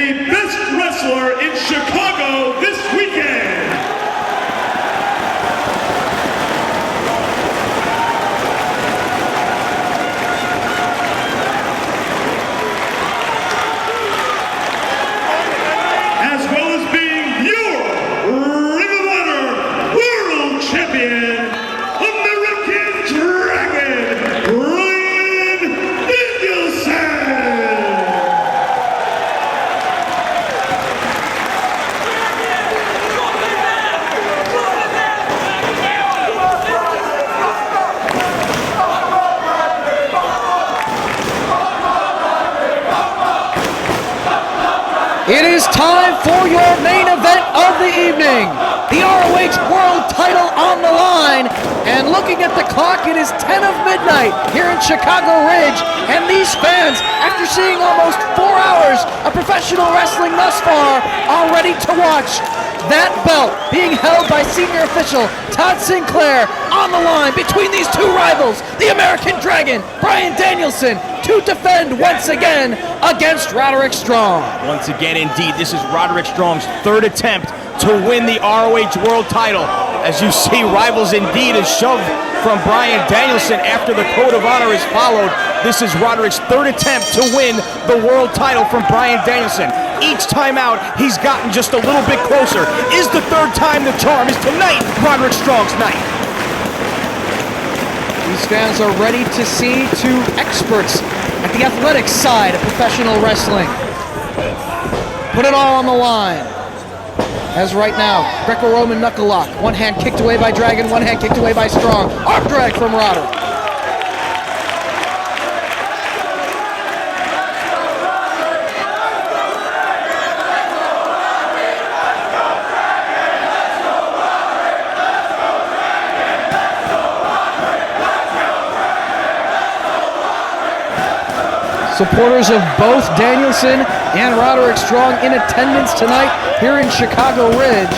the best wrestler in Chicago this weekend. As well as being your Ring of Honor World Champion, American Dragon, Bryan Danielson. It is time for your main event of the evening. The ROH World title on the line. And looking at the clock, it is 10 of midnight here in Chicago Ridge. And these fans, after seeing almost 4 hours of professional wrestling thus far, are ready to watch that belt being held by senior official Todd Sinclair on the line between these two rivals, the American Dragon, Bryan Danielson, to defend once again against Roderick Strong. Once again, indeed, this is Roderick Strong's third attempt to win the ROH World title. As you see, rivals indeed is shoved from Bryan Danielson after the code of honor is followed. This is Roderick's third attempt to win the world title from Bryan Danielson. Each time out, he's gotten just a little bit closer. Is the third time the charm? Is tonight Roderick Strong's night? These fans are ready to see two experts at the athletic side of professional wrestling put it all on the line. As right now, Greco-Roman knuckle lock. One hand kicked away by Dragon, one hand kicked away by Strong. Arm drag from Roderick. Supporters of both Danielson and Roderick Strong in attendance tonight here in Chicago Ridge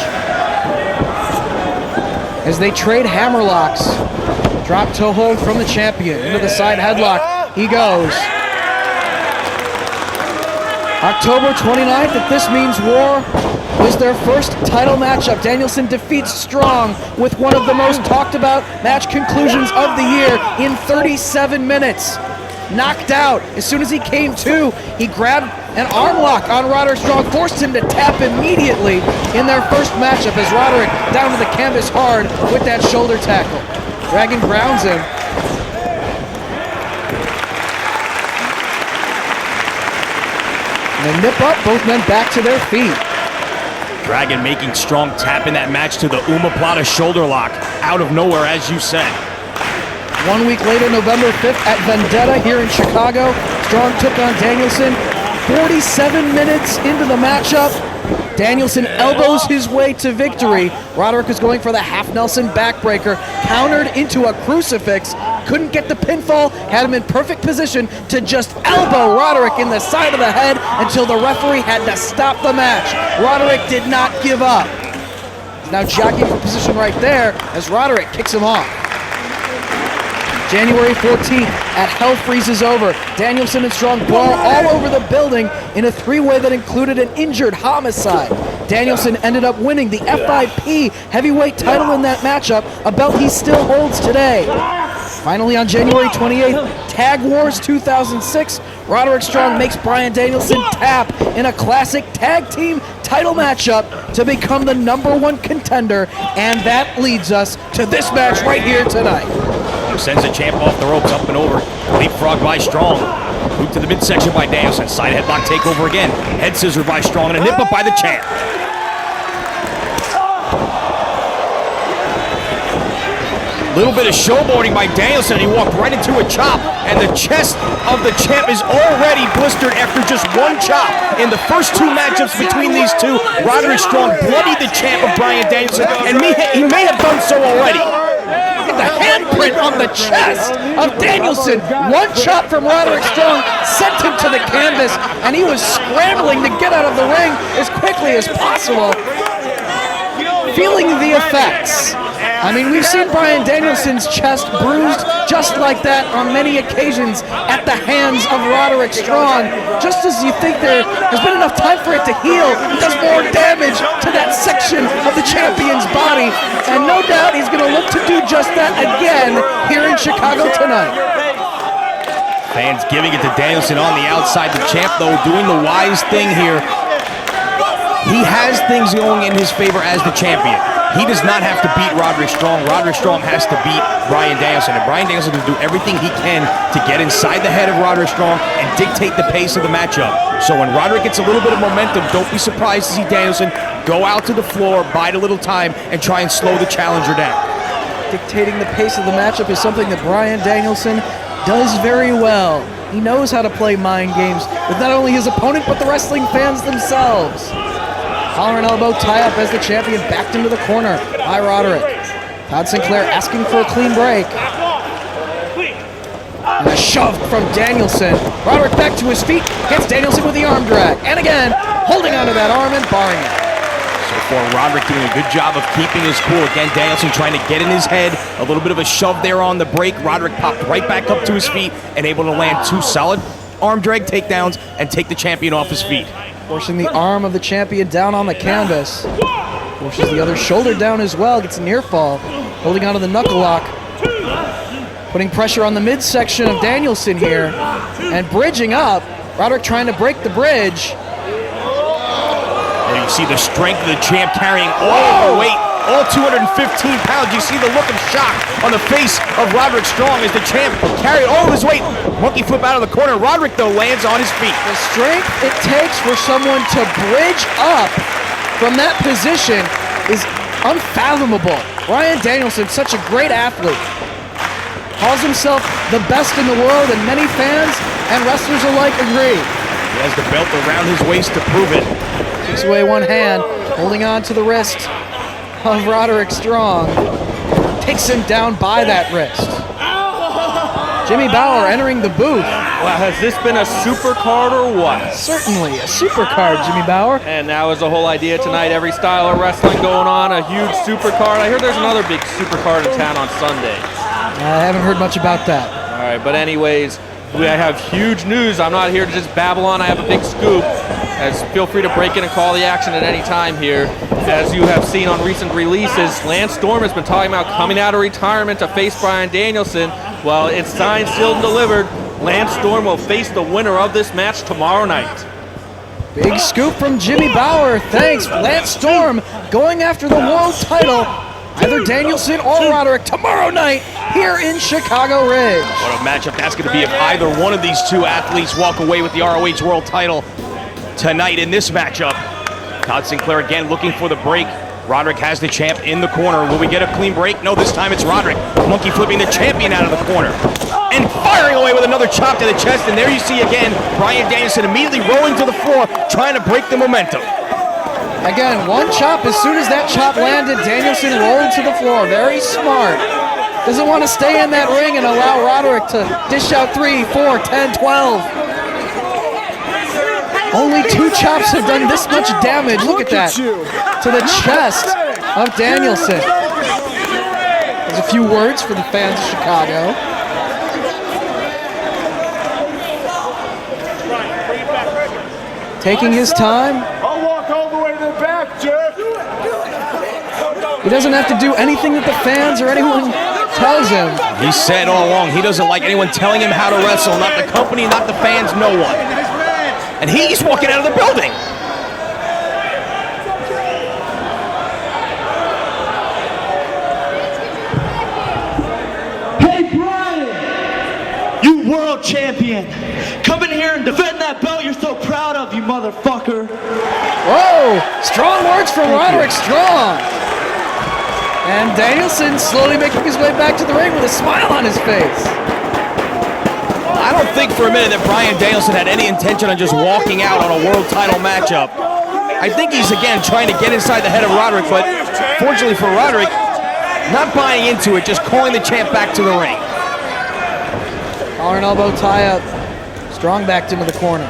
as they trade hammerlocks. Drop toe hold from the champion into the side headlock. He goes. October 29th at This Means War was their first title matchup. Danielson defeats Strong with one of the most talked about match conclusions of the year in 37 minutes. Knocked out. As soon as he came to, he grabbed an arm lock on Roderick Strong, forced him to tap immediately in their first matchup as Roderick down to the canvas hard with that shoulder tackle. Dragon grounds him. And they nip up, both men back to their feet. Dragon making Strong tap in that match to the Omoplata shoulder lock out of nowhere, as you said. 1 week later, November 5th at Vendetta here in Chicago, Strong took on Danielson. 47 minutes into the matchup, Danielson elbows his way to victory. Roderick was going for the half Nelson backbreaker, countered into a crucifix, couldn't get the pinfall, had him in perfect position to just elbow Roderick in the side of the head until the referee had to stop the match. Roderick did not give up. He's now jockeying for position right there as Roderick kicks him off. January 14th at Hell Freezes Over, Danielson and Strong brawl all over the building in a three-way that included an injured homicide. Danielson ended up winning the FIP heavyweight title in that matchup, a belt he still holds today. Finally on January 28th, Tag Wars 2006, Roderick Strong makes Bryan Danielson tap in a classic tag team title matchup to become the #1 contender, and that leads us to this match right here tonight. Sends the champ off the ropes, up and over. Leapfrog by Strong. Boot to the midsection by Danielson. Side headlock takeover again. Head scissor by Strong and a nip up by the champ. Little bit of showboarding by Danielson. He walked right into a chop, and the chest of the champ is already blistered after just one chop. In the first two matchups between these two, Roderick Strong bloodied the champ of Bryan Danielson, and he may have done so already. The handprint on the chest of Danielson. One chop from Roderick Strong sent him to the canvas, and he was scrambling to get out of the ring as quickly as possible, feeling the effects I mean, we've seen Bryan Danielson's chest bruised just like that on many occasions at the hands of Roderick Strong. Just as you think there's been enough time for it to heal, it does more damage to that section of the champion's body. And no doubt he's going to look to do just that again here in Chicago tonight. Fans giving it to Danielson on the outside. The champ, though, doing the wise thing here. He has things going in his favor as the champion. He does not have to beat Roderick Strong. Roderick Strong has to beat Bryan Danielson. And Bryan Danielson can do everything he can to get inside the head of Roderick Strong and dictate the pace of the matchup. So when Roderick gets a little bit of momentum, don't be surprised to see Danielson go out to the floor, bide a little time, and try and slow the challenger down. Dictating the pace of the matchup is something that Bryan Danielson does very well. He knows how to play mind games with not only his opponent, but the wrestling fans themselves. Collar and elbow tie-up as the champion backed into the corner by Roderick. Todd Sinclair asking for a clean break. And a shove from Danielson. Roderick back to his feet, gets Danielson with the arm drag. And again, holding onto that arm and barring it. So far, Roderick doing a good job of keeping his cool. Again, Danielson trying to get in his head. A little bit of a shove there on the break. Roderick popped right back up to his feet and able to land two solid arm drag takedowns and take the champion off his feet. Forcing the arm of the champion down on the canvas. Forces the other shoulder down as well. Gets a near fall. Holding onto the knuckle lock. Putting pressure on the midsection of Danielson here. And bridging up. Roderick trying to break the bridge. There you see the strength of the champ carrying all of the weight. All 215 pounds. You see the look of shock on the face of Roderick Strong as the champ carried all of his weight. Monkey flip out of the corner. Roderick, though, lands on his feet. The strength it takes for someone to bridge up from that position is unfathomable. Bryan Danielson, such a great athlete. Calls himself the best in the world, and many fans and wrestlers alike agree. He has the belt around his waist to prove it. Takes away one hand, holding on to the wrist of Roderick Strong. Takes him down by that wrist. Jimmy Bauer entering the booth. Well, has this been a super card or what? Certainly a super card, Jimmy Bauer. And that was the whole idea tonight. Every style of wrestling going on, a huge super card. I hear there's another big super card in town on Sunday. I haven't heard much about that. All right, but anyways, we have huge news. I'm not here to just babble on. I have a big scoop. Feel free to break in and call the action at any time here. As you have seen on recent releases, Lance Storm has been talking about coming out of retirement to face Bryan Danielson. Well, it's signed, sealed, and delivered. Lance Storm will face the winner of this match tomorrow night. Big scoop from Jimmy Bauer. Thanks. Lance Storm going after the world title. Either Danielson or Roderick tomorrow night here in Chicago Ridge. What a matchup that's going to be if either one of these two athletes walk away with the ROH World title tonight in this matchup. Todd Sinclair again looking for the break. Roderick has the champ in the corner. Will we get a clean break? No, this time it's Roderick. Monkey flipping the champion out of the corner. And firing away with another chop to the chest. And there you see again, Bryan Danielson immediately rolling to the floor, trying to break the momentum. Again, one chop. As soon as that chop landed, Danielson rolled to the floor. Very smart. Doesn't want to stay in that ring and allow Roderick to dish out 3, 4, 10, 12. Only 2 chops have done this much damage. Look at that. To the chest of Danielson. There's a few words for the fans of Chicago. Taking his time. I'll walk all the way to the back, Jeff. He doesn't have to do anything that the fans or anyone tells him. He said all along he doesn't like anyone telling him how to wrestle. Not the company, not the fans, no one. And he's walking out of the building. Hey, Bryan! You world champion! Come in here and defend that belt you're so proud of, you motherfucker! Whoa! Strong words from Roderick Strong. And Danielson slowly making his way back to the ring with a smile on his face. I don't think for a minute that Bryan Danielson had any intention on just walking out on a world title matchup. I think he's, again, trying to get inside the head of Roderick, but fortunately for Roderick, not buying into it, just calling the champ back to the ring. Collar and elbow tie up. Strong backed into the corner.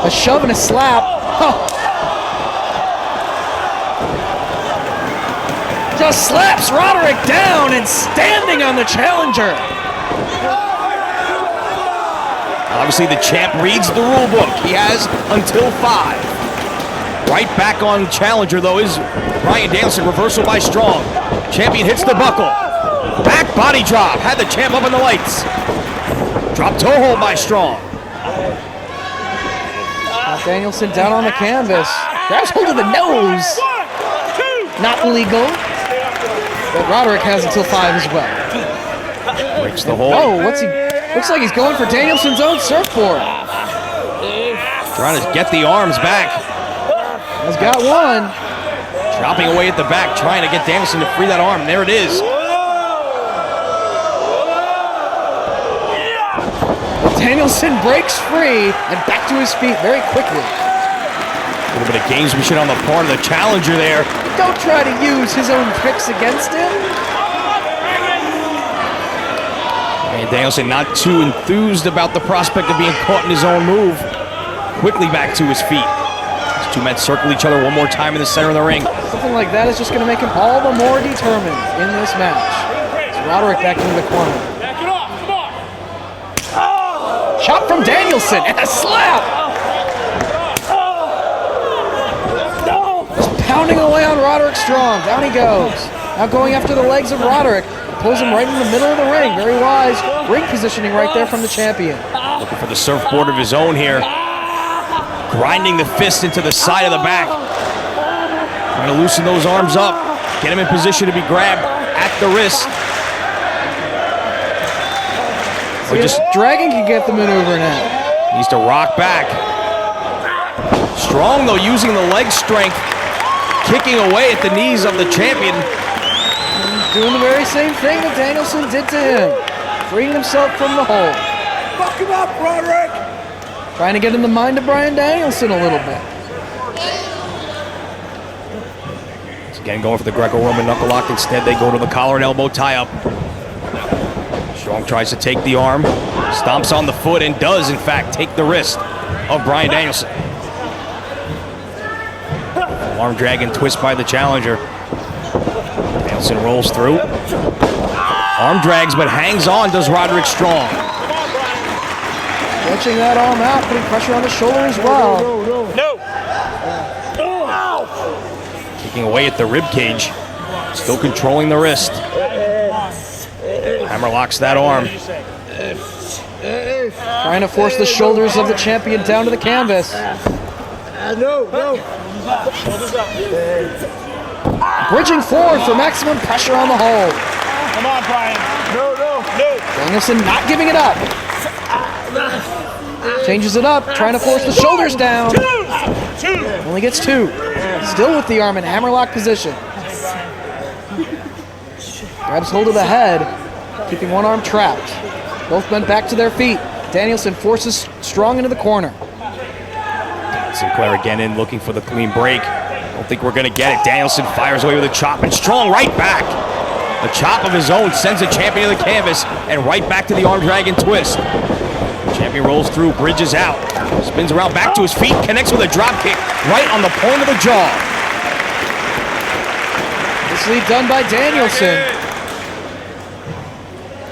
A shove and a slap. Oh. just slaps Roderick down and standing on the challenger. Obviously, the champ reads the rule book. He has until 5. Right back on challenger, though, is Bryan Danielson. Reversal by Strong. Champion hits the buckle. Back body drop. Had the champ up in the lights. Drop toe hold by Strong. Danielson down on the canvas. Grabs hold of the nose. Not legal. But Roderick has until 5 as well. Breaks the hold. Oh, what's he? Looks like he's going for Danielson's own surfboard. Trying to get the arms back. Has got one. Chopping away at the back, trying to get Danielson to free that arm. There it is. Danielson breaks free and back to his feet very quickly. A little bit of gamesmanship on the part of the challenger there. Don't try to use his own tricks against him. And Danielson not too enthused about the prospect of being caught in his own move. Quickly back to his feet. These two men circle each other one more time in the center of the ring. Something like that is just going to make him all the more determined in this match. It's Roderick back into the corner. Back it off, come on. Shot from Danielson and a slap. Just pounding away on Roderick Strong. Down he goes. Now going after the legs of Roderick. Pulls him right in the middle of the ring. Very wise ring positioning right there from the champion. Looking for the surfboard of his own here. Grinding the fist into the side of the back. Trying to loosen those arms up. Get him in position to be grabbed at the wrist. Or just Dragon can get the maneuver now. Needs to rock back. Strong though, using the leg strength. Kicking away at the knees of the champion. Doing the very same thing that Danielson did to him. Freeing himself from the hold. Fuck him up, Roderick. Trying to get in the mind of Bryan Danielson a little bit. Once again, going for the Greco-Roman knuckle lock. Instead, they go to the collar and elbow tie-up. Strong tries to take the arm. Stomps on the foot and does, in fact, take the wrist of Bryan Danielson. Arm drag and twist by the challenger. Danielson rolls through. Arm drags, but hangs on, does Roderick Strong. Stretching that arm out, putting pressure on the shoulder as well. Kicking away at the rib cage. Still controlling the wrist. Hammer locks that arm. Trying to force the shoulders of the champion down to the canvas. Bridging forward for maximum pressure on the hold. Come on, Bryan. No. Danielson not giving it up. Changes it up, trying to force the shoulders down. Two. Only gets 2. Still with the arm in hammerlock position. Grabs hold of the head, keeping one arm trapped. Both men back to their feet. Danielson forces Strong into the corner. Sinclair again in, looking for the clean break. Don't think we're going to get it. Danielson fires away with a chop, and Strong right back. A chop of his own sends the champion to the canvas, and right back to the arm drag and twist. Champion rolls through, bridges out, spins around back to his feet, connects with a drop kick right on the point of the jaw. This lead done by Danielson.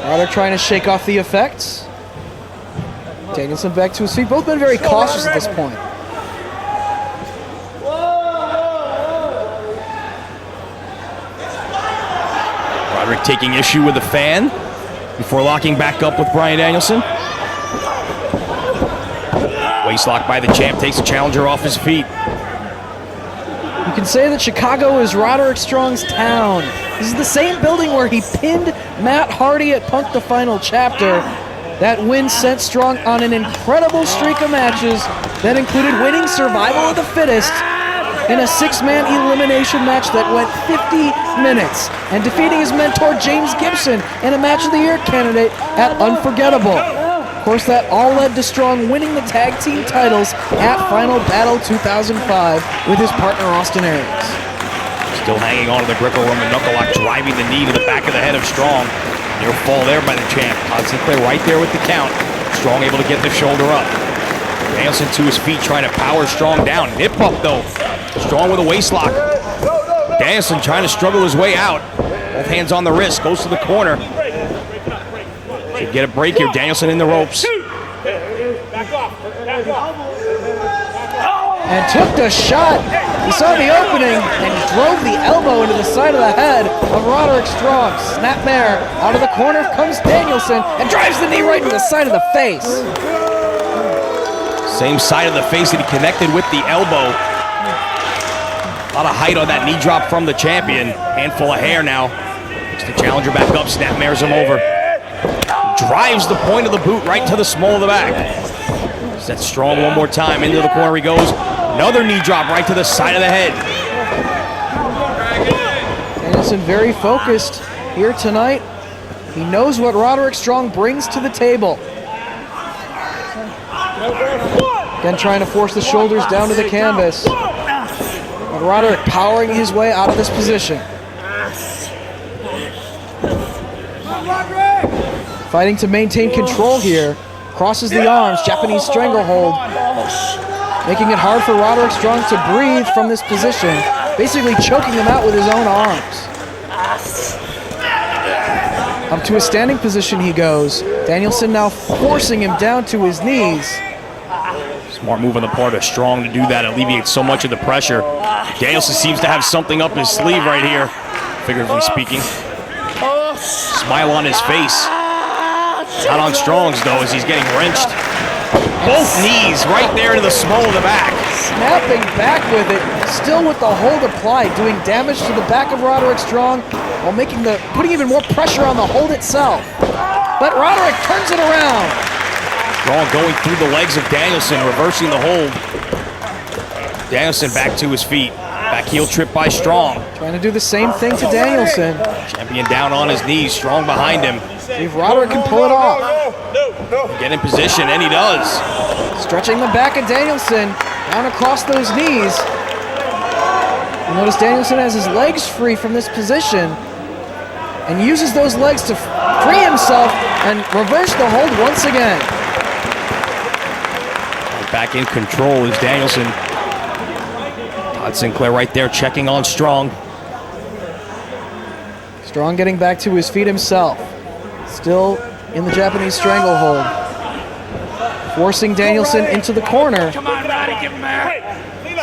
Roderick trying to shake off the effects. Danielson back to his feet. Both been very cautious at this point. Roderick taking issue with the fan before locking back up with Bryan Danielson. Waistlock by the champ takes the challenger off his feet. You can say that Chicago is Roderick Strong's town. This is the same building where he pinned Matt Hardy at Punk the Final Chapter. That win sent Strong on an incredible streak of matches that included winning Survival of the Fittest in a 6-man elimination match that went 50 minutes and defeating his mentor James Gibson in a Match of the Year candidate at Unforgettable. Of course, that all led to Strong winning the tag team titles at Final Battle 2005 with his partner Austin Aries. Still hanging on to the Greco-Roman knuckle lock, driving the knee to the back of the head of Strong. Near fall there by the champ. Sinclair right there with the count. Strong able to get the shoulder up. Danielson to his feet, trying to power Strong down. Hip up though. Strong with a waist lock. Danielson trying to struggle his way out. Both hands on the wrist, goes to the corner. Should get a break here. Danielson in the ropes. And took the shot. He saw the opening and drove the elbow into the side of the head of Roderick Strong. Snapmare out of the corner comes Danielson and drives the knee right into the side of the face. Same side of the face that he connected with the elbow. A lot of height on that knee drop from the champion. Handful of hair now. Picks the challenger back up, snapmares him over. Drives the point of the boot right to the small of the back. Sets Strong one more time. Into the corner he goes. Another knee drop right to the side of the head. Danielson very focused here tonight. He knows what Roderick Strong brings to the table. Again, trying to force the shoulders down to the canvas. But Roderick powering his way out of this position. Fighting to maintain control here. Crosses the arms, Japanese stranglehold. Making it hard for Roderick Strong to breathe from this position. Basically choking him out with his own arms. Up to a standing position he goes. Danielson now forcing him down to his knees. Smart move on the part of Strong to do that. Alleviates so much of the pressure. Danielson seems to have something up his sleeve right here, figuratively speaking. Smile on his face. Not on Strong's though, as he's getting wrenched. Both knees right there into the small of the back. Snapping back with it, still with the hold applied, doing damage to the back of Roderick Strong while putting even more pressure on the hold itself. But Roderick turns it around. Strong going through the legs of Danielson, reversing the hold. Danielson back to his feet. Back heel trip by Strong. Trying to do the same thing to Danielson. Champion down on his knees, Strong behind him. See if Roderick can pull it off. Get in position, and he does. Stretching the back of Danielson down across those knees. You notice Danielson has his legs free from this position and uses those legs to free himself and reverse the hold once again. Back in control is Danielson. Todd Sinclair right there checking on Strong. Strong getting back to his feet himself. Still in the Japanese stranglehold. Forcing Danielson into the corner.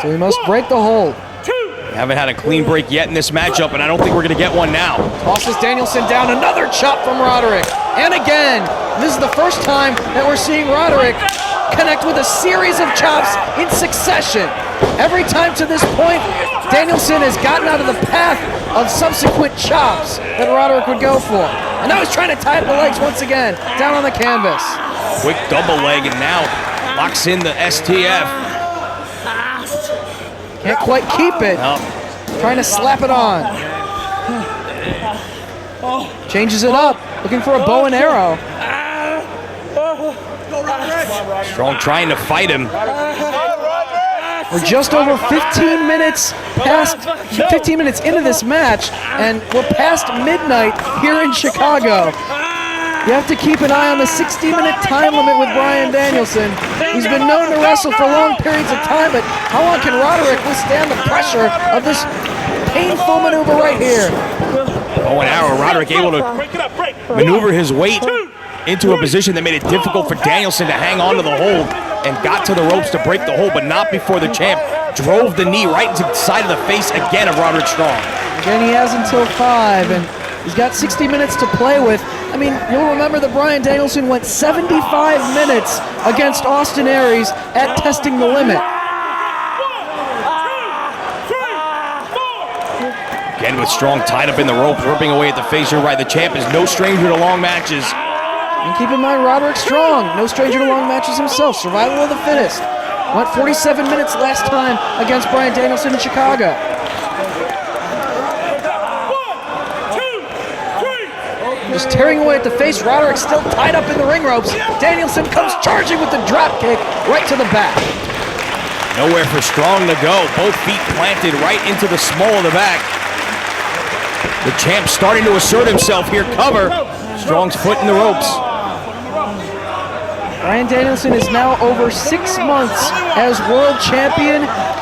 So he must break the hold. We haven't had a clean break yet in this matchup, and I don't think we're going to get one now. Tosses Danielson down. Another chop from Roderick. And again, this is the first time that we're seeing Roderick connect with a series of chops in succession. Every time to this point, Danielson has gotten out of the path of subsequent chops that Roderick would go for. And now he's trying to tie up the legs once again, down on the canvas. Quick double leg, and now locks in the STF. Can't quite keep it. No. Trying to slap it on. Changes it up, looking for a bow and arrow. Strong trying to fight him. We're just over 15 minutes into this match, and we're past midnight here in Chicago. You have to keep an eye on the 60-minute time limit with Bryan Danielson. He's been known to wrestle for long periods of time, but how long can Roderick withstand the pressure of this painful maneuver right here? Oh, and arrow. Roderick able to maneuver his weight into a position that made it difficult for Danielson to hang on to the hold, and got to the ropes to break the hold, but not before the champ drove the knee right into the side of the face again of Roderick Strong. Again, he has until 5, and he's got 60 minutes to play with. I mean, you'll remember that Bryan Danielson went 75 minutes against Austin Aries at Testing the Limit. Again with Strong tied up in the ropes, ripping away at the face. You're right, the champ is no stranger to long matches. And keep in mind, Roderick Strong, no stranger to long matches himself. Survival of the fittest. Went 47 minutes last time against Bryan Danielson in Chicago. Just tearing away at the face. Roderick still tied up in the ring ropes. Danielson comes charging with the drop kick right to the back. Nowhere for Strong to go. Both feet planted right into the small of the back. The champ starting to assert himself here. Cover. Strong's foot in the ropes. Bryan Danielson is now over 6 months as world champion.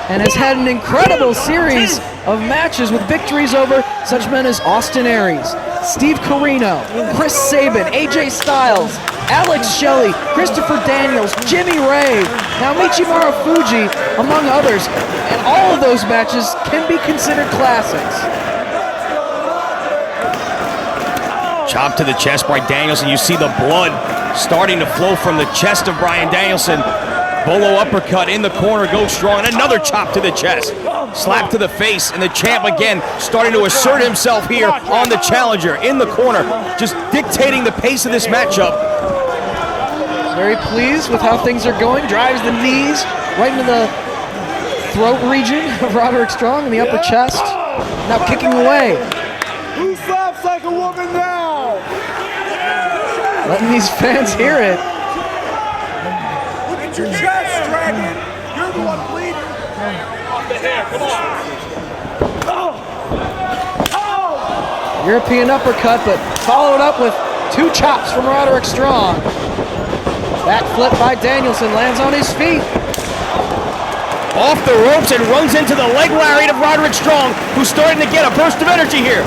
and has had an incredible series of matches with victories over such men as Austin Aries, Steve Corino, Chris Sabin, AJ Styles, Alex Shelley, Christopher Daniels, Jimmy Ray, Naomichi Marufuji, among others. And all of those matches can be considered classics. Chop to the chest by Danielson. You see the blood starting to flow from the chest of Bryan Danielson. Bolo uppercut in the corner, goes strong. And another chop to the chest. Slap to the face, and the champ again starting to assert himself here on the challenger in the corner, just dictating the pace of this matchup. Very pleased with how things are going. Drives the knees right into the throat region of Roderick Strong in the upper chest. Now kicking away. Who slaps like a woman now? Letting these fans hear it. Look at your chest, Dragon. You're the one bleeding. Off the hair, come on. European uppercut, but followed up with 2 chops from Roderick Strong. Back flip by Danielson, lands on his feet. Off the ropes and runs into the leg lariat of Roderick Strong, who's starting to get a burst of energy here.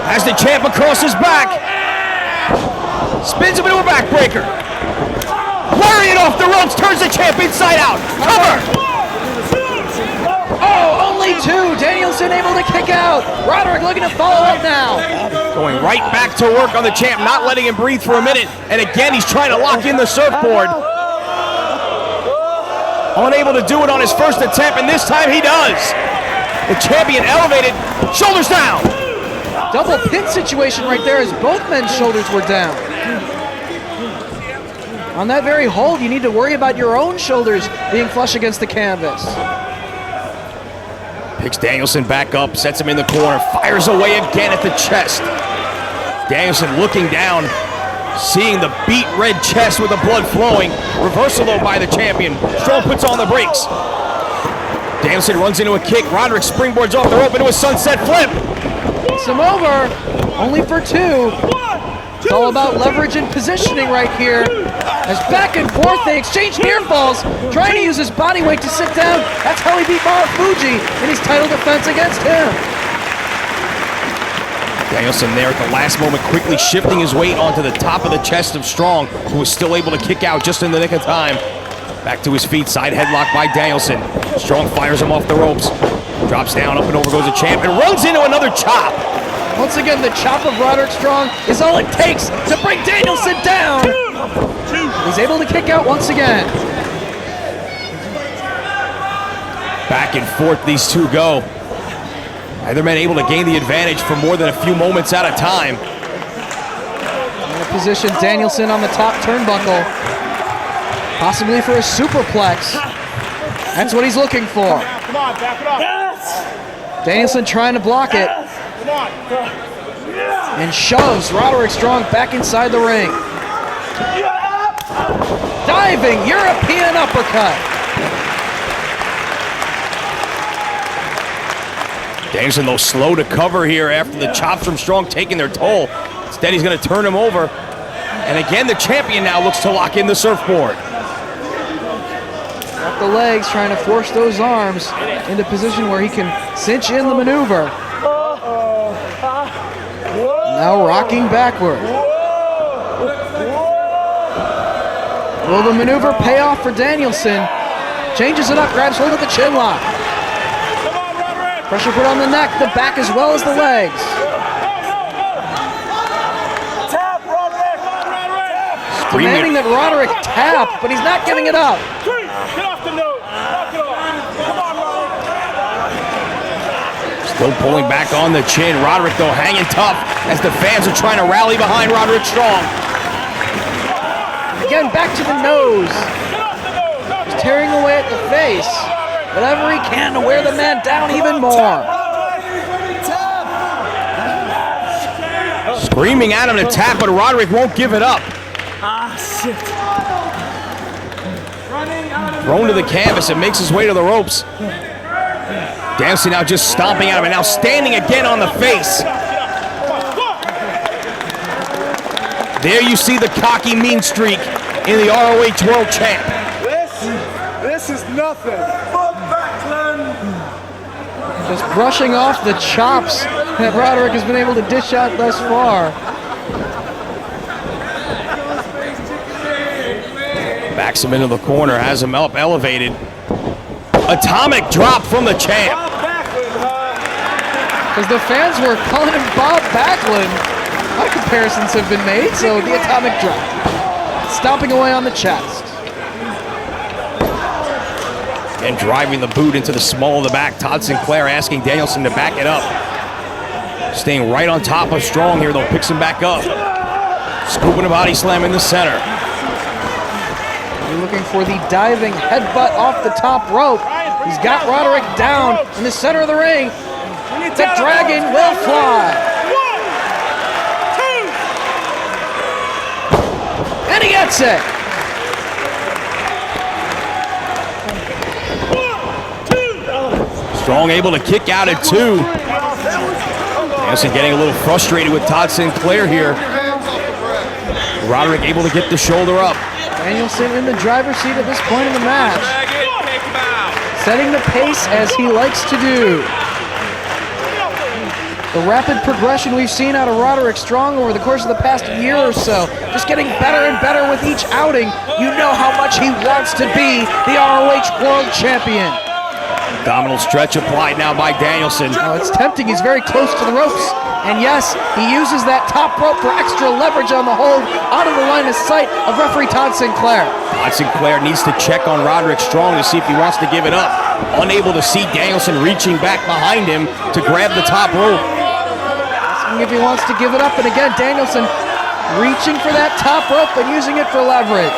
Has the champ across his back. Spins him into a backbreaker. Lariat off the ropes, turns the champ inside out. Cover! Oh, only 2. Danielson able to kick out. Roderick looking to follow up now. Going right back to work on the champ, not letting him breathe for a minute. And again, he's trying to lock in the surfboard. Unable to do it on his first attempt, and this time he does. The champion elevated, shoulders down. Double pin situation right there as both men's shoulders were down. On that very hold, you need to worry about your own shoulders being flush against the canvas. Picks Danielson back up, sets him in the corner, fires away again at the chest. Danielson looking down, seeing the beat red chest with the blood flowing. Reversal though by the champion. Strong puts on the brakes. Danielson runs into a kick. Roderick springboards off the rope into a sunset flip. Gets him over, only for 2. It's all about leverage and positioning right here. As back and forth, they exchange near falls, trying to use his body weight to sit down. That's how he beat Marufuji in his title defense against him. Danielson there at the last moment, quickly shifting his weight onto the top of the chest of Strong, who was still able to kick out just in the nick of time. Back to his feet, side headlock by Danielson. Strong fires him off the ropes. Drops down, up and over goes the champ, and runs into another chop. Once again, the chop of Roderick Strong is all it takes to bring Danielson down. He's able to kick out once again. Back and forth these two go. Either man able to gain the advantage for more than a few moments at a time. In a position, Danielson on the top turnbuckle. Possibly for a superplex. That's what he's looking for. Come on, back it up. Danielson trying to block it. Come on. And shoves Roderick Strong back inside the ring. Diving European uppercut. Danielson, though, slow to cover here after the chops from Strong taking their toll. Instead, he's going to turn him over. And again, the champion now looks to lock in the surfboard. Up the legs, trying to force those arms into position where he can cinch in the maneuver. Now rocking backward. Will the maneuver pay off for Danielson? Changes it up, grabs hold of the chin lock. Pressure put on the neck, the back as well as the legs. Demanding that Roderick tap, but he's not giving it up. Get off the nose. Knock it off. Come on, Roderick. Still pulling back on the chin. Roderick, though, hanging tough as the fans are trying to rally behind Roderick Strong. Again, back to the nose. He's tearing away at the face. Whatever he can to wear the man down even more. Screaming at him to tap, but Roderick won't give it up. Thrown to the canvas and makes his way to the ropes. Danielson now just stomping at him and now standing again on the face. There you see the cocky mean streak in the ROH World Champ. This is nothing. Just brushing off the chops that Roderick has been able to dish out thus far. Backs him into the corner, has him up, elevated. Atomic drop from the champ. Because the fans were calling him Bob Backlund. A lot of comparisons have been made, so the atomic drop. Stomping away on the chest. And driving the boot into the small of the back. Todd Sinclair asking Danielson to back it up. Staying right on top of Strong here, though. Picks him back up. Scooping a body slam in the center. We're looking for the diving headbutt off the top rope. He's got Roderick down in the center of the ring. The dragon will fly. 1, 2. And he gets it. Strong able to kick out at 2. Danielson getting a little frustrated with Todd Sinclair here. Roderick able to get the shoulder up. Danielson in the driver's seat at this point in the match. Setting the pace as he likes to do. The rapid progression we've seen out of Roderick Strong over the course of the past year or so, just getting better and better with each outing. You know how much he wants to be the ROH World Champion. Abdominal stretch applied now by Danielson. Oh, it's tempting. He's very close to the ropes. And yes, he uses that top rope for extra leverage on the hold out of the line of sight of referee Todd Sinclair. Todd Sinclair needs to check on Roderick Strong to see if he wants to give it up. Unable to see Danielson reaching back behind him to grab the top rope. Asking if he wants to give it up, and again, Danielson reaching for that top rope and using it for leverage.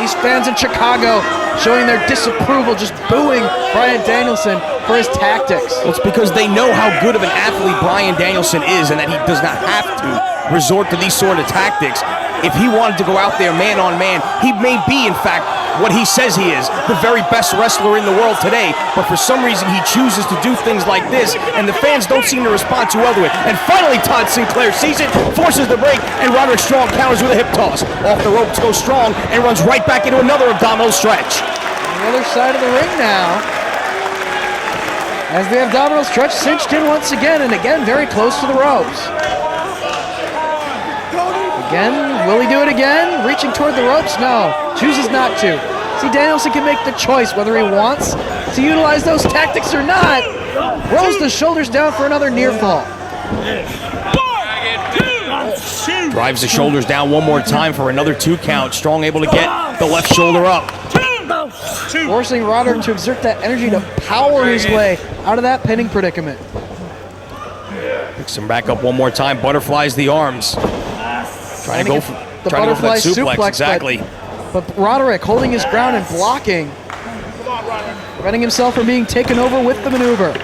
These fans in Chicago showing their disapproval, just booing Bryan Danielson for his tactics. Well, it's because they know how good of an athlete Bryan Danielson is and that he does not have to resort to these sort of tactics. If he wanted to go out there man on man, he may be, in fact, what he says he is, the very best wrestler in the world today. But for some reason, he chooses to do things like this, and the fans don't seem to respond too well to it. And finally, Todd Sinclair sees it, forces the break, and Roderick Strong counters with a hip toss. Off the ropes goes Strong and runs right back into another abdominal stretch. On the other side of the ring now, as the abdominal stretch cinched in once again, and again very close to the ropes. Again, will he do it again? Reaching toward the ropes? No, chooses not to. See, Danielson can make the choice whether he wants to utilize those tactics or not. Rolls the shoulders down for another near fall. Drives the shoulders down one more time for another 2 count. Strong able to get the left shoulder up. Forcing Roderick to exert that energy to power his way out of that pinning predicament. Picks him back up one more time. Butterflies the arms. Trying to go for that suplex. Exactly. But Roderick holding his ground and blocking. Preventing himself from being taken over with the maneuver.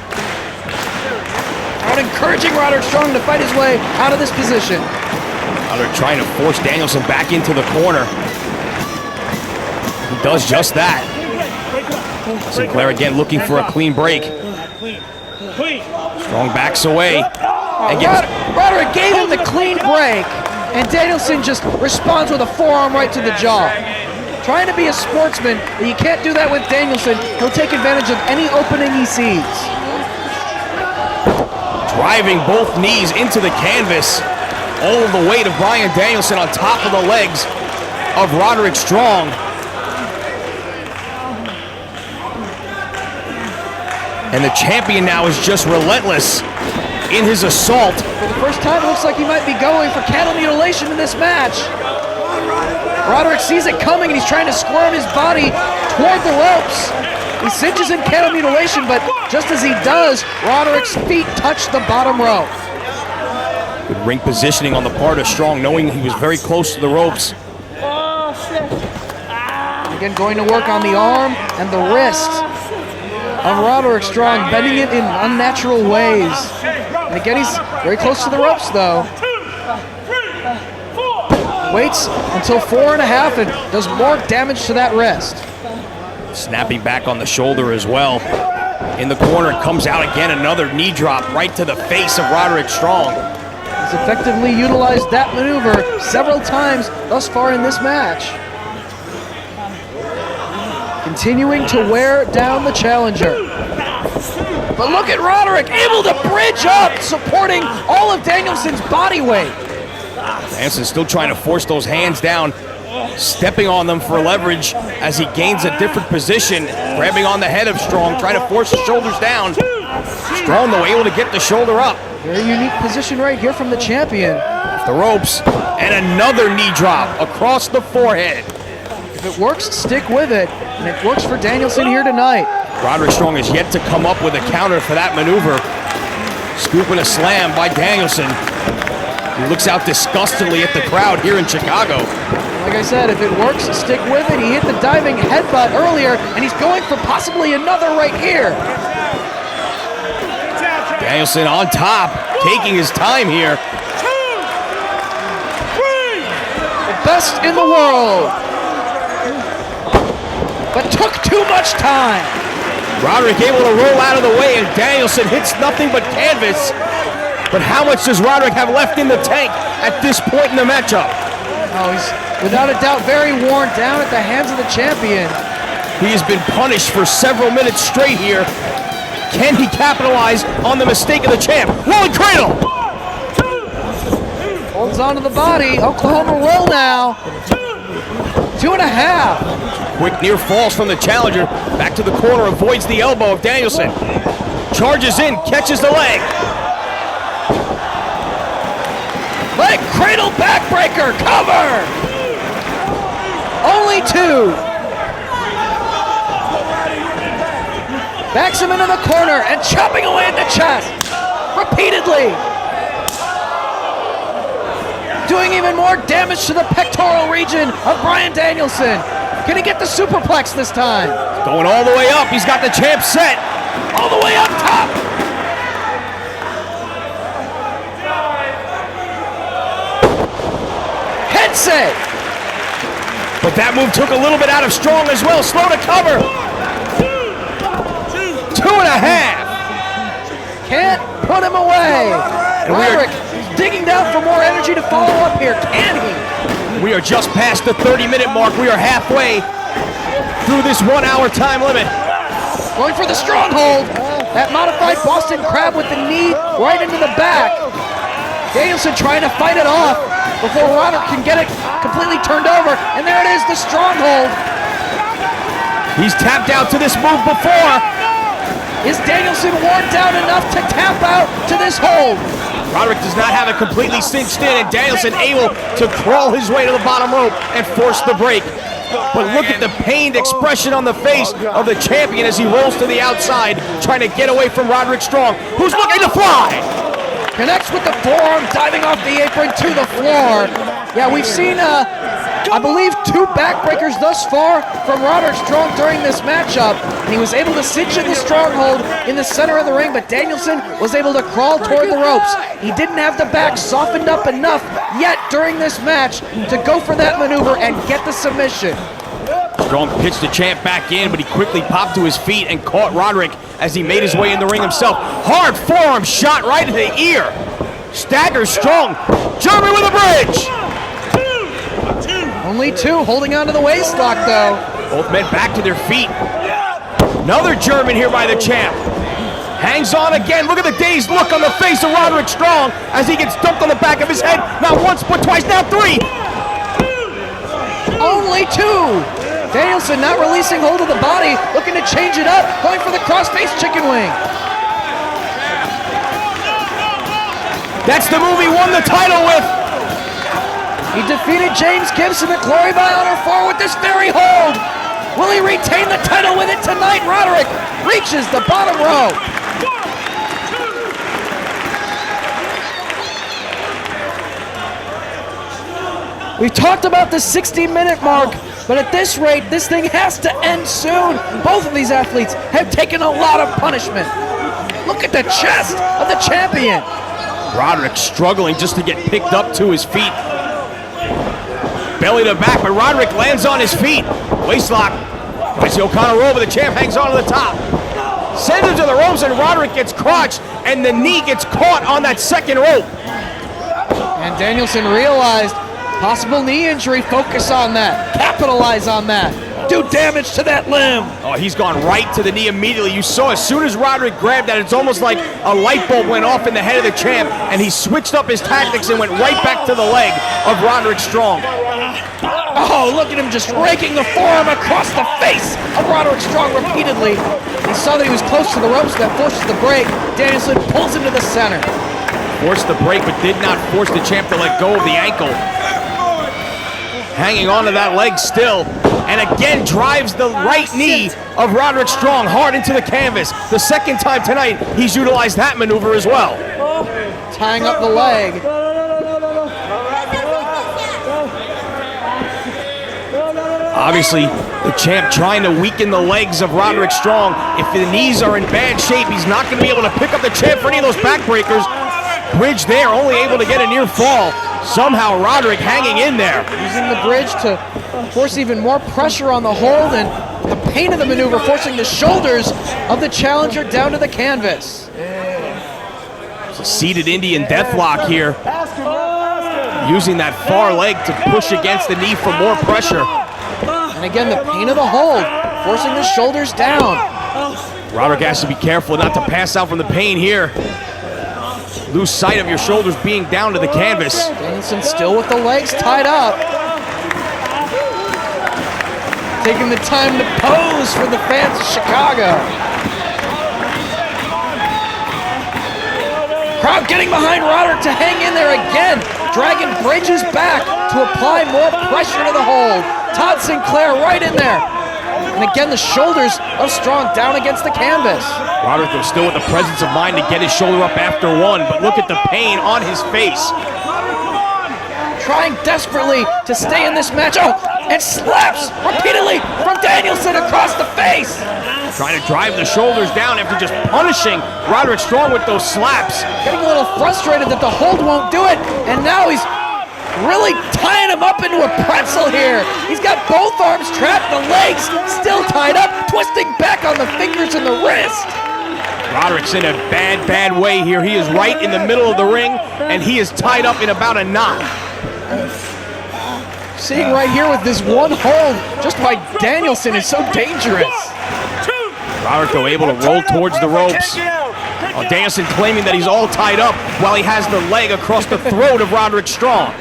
Out encouraging Roderick Strong to fight his way out of this position. Roderick trying to force Danielson back into the corner. He does just that. Sinclair again looking for a clean break. Strong backs away. And Roderick gave him the clean break, and Danielson just responds with a forearm right to the jaw. Trying to be a sportsman, but you can't do that with Danielson. He'll take advantage of any opening he sees. Driving both knees into the canvas. All of the weight of Bryan Danielson on top of the legs of Roderick Strong. And the champion now is just relentless in his assault. For the first time, it looks like he might be going for cattle mutilation in this match. Roderick sees it coming, and he's trying to squirm his body toward the ropes. He cinches in cattle mutilation, but just as he does, Roderick's feet touch the bottom rope. Good ring positioning on the part of Strong, knowing he was very close to the ropes. Again, going to work on the arm and the wrist of Roderick Strong, bending it in unnatural ways. And again, he's very close to the ropes, though. Waits until 4.5 and does more damage to that wrist. Snapping back on the shoulder as well. In the corner, comes out again, another knee drop right to the face of Roderick Strong. He's effectively utilized that maneuver several times thus far in this match. Continuing to wear down the challenger. But look at Roderick, able to bridge up, supporting all of Danielson's body weight. Danielson still trying to force those hands down, stepping on them for leverage as he gains a different position, grabbing on the head of Strong, trying to force the shoulders down. Strong, though, able to get the shoulder up. Very unique position right here from the champion. Off the ropes, and another knee drop across the forehead. If it works, stick with it, and it works for Danielson here tonight. Roderick Strong has yet to come up with a counter for that maneuver. Scooping a slam by Danielson. He looks out disgustedly at the crowd here in Chicago. Like I said, if it works, stick with it. He hit the diving headbutt earlier, and he's going for possibly another right here. Danielson on top, taking his time here. The best in the world, but took too much time. Roderick able to roll out of the way, and Danielson hits nothing but canvas. But how much does Roderick have left in the tank at this point in the matchup? Oh, he's without a doubt very worn down at the hands of the champion. He has been punished for several minutes straight here. Can he capitalize on the mistake of the champ? Rolling cradle! Holds onto the body. Oklahoma roll now. 2.5. Quick near falls from the challenger. Back to the corner, avoids the elbow of Danielson. Charges in, catches the leg. Leg cradle backbreaker, cover! Only 2. Backs him into the corner and chopping away at the chest. Repeatedly. Doing even more damage to the pectoral region of Bryan Danielson. Can he get the superplex this time? Going all the way up, he's got the champ set. All the way up top. Headset. But that move took a little bit out of Strong as well. Slow to cover. 2.5. Can't put him away. Roderick digging down for more energy to follow up here. Can he? We are just past the 30-minute mark. We are halfway through this 1 hour time limit. Going for the stronghold. That modified Boston Crab with the knee right into the back. Danielson trying to fight it off before Roderick can get it completely turned over. And there it is, the stronghold. He's tapped out to this move before. Is Danielson worn down enough to tap out to this hold? Roderick does not have it completely cinched in, and Danielson able to crawl his way to the bottom rope and force the break. But look at the pained expression on the face of the champion as he rolls to the outside, trying to get away from Roderick Strong, who's looking to fly. Connects with the forearm, diving off the apron to the floor. Yeah, we've seen, I believe, 2 backbreakers thus far from Roderick Strong during this matchup. And he was able to cinch in the stronghold in the center of the ring, but Danielson was able to crawl toward the ropes. He didn't have the back softened up enough yet during this match to go for that maneuver and get the submission. Strong pitched the champ back in, but he quickly popped to his feet and caught Roderick as he made his way in the ring himself. Hard forearm shot right in the ear. Staggers Strong. German with a bridge. Only 2 holding on to the waist lock, though. Both men back to their feet. Another German here by the champ. Hangs on again. Look at the dazed look on the face of Roderick Strong as he gets dumped on the back of his head. Not once, but twice, now 3. Only 2. Danielson not releasing hold of the body, looking to change it up, going for the cross-face chicken wing. That's the move he won the title with. He defeated James Gibson at Glory by Honor 4 with this very hold. Will he retain the title with it tonight? Roderick reaches the bottom row. We've talked about the 60-minute mark, but at this rate, this thing has to end soon. Both of these athletes have taken a lot of punishment. Look at the chest of the champion. Roderick struggling just to get picked up to his feet. Belly to back, but Roderick lands on his feet. Waistlock. As the O'Connor roll, but the champ hangs on to the top. Sends him to the ropes, and Roderick gets crotched, and the knee gets caught on that second rope. And Danielson realized possible knee injury, focus on that, capitalize on that. do damage to that limb. Oh, he's gone right to the knee immediately. You saw as soon as Roderick grabbed that, it's almost like a light bulb went off in the head of the champ, and he switched up his tactics and went right back to the leg of Roderick Strong. Oh, look at him just raking the forearm across the face of Roderick Strong repeatedly. He saw that he was close to the ropes, that forces the break. Danielson pulls him to the center. Forced the break, but did not force the champ to let go of the ankle. Hanging on to that leg still, and again drives the right knee of Roderick Strong hard into the canvas. The second time tonight, he's utilized that maneuver as well. Tying up the leg. Obviously, the champ trying to weaken the legs of Roderick Strong. If the knees are in bad shape, he's not going to be able to pick up the champ for any of those backbreakers. Bridge there, only able to get a near fall. Somehow Roderick hanging in there. Using the bridge to force even more pressure on the hold, and the pain of the maneuver forcing the shoulders of the challenger down to the canvas. It's a seated Indian deathlock here. Using that far leg to push against the knee for more pressure. And again, the pain of the hold, forcing the shoulders down. Roderick has to be careful not to pass out from the pain here. Lose sight of your shoulders being down to the canvas. Danielson still with the legs tied up. Taking the time to pose for the fans of Chicago. Crowd getting behind Roderick to hang in there again. Dragging Bridges back to apply more pressure to the hold. Todd Sinclair right in there. And again, the shoulders of Strong down against the canvas. Roderick though still with the presence of mind to get his shoulder up after one, but look at the pain on his face. Trying desperately to stay in this match. Oh, and slaps repeatedly from Danielson across the face. Trying to drive the shoulders down after just punishing Roderick Strong with those slaps. Getting a little frustrated that the hold won't do it, and now he's really tying him up into a pretzel here. He's got both arms trapped, the legs still tied up, twisting back on the fingers and the wrist. Roderick's in a bad way here. He is right in the middle of the ring, and he is tied up in about a knot. Seeing right here with this one hold, just why Danielson is so dangerous. Roderick though able to roll towards the ropes. Danielson claiming that he's all tied up while he has the leg across the throat of Roderick Strong.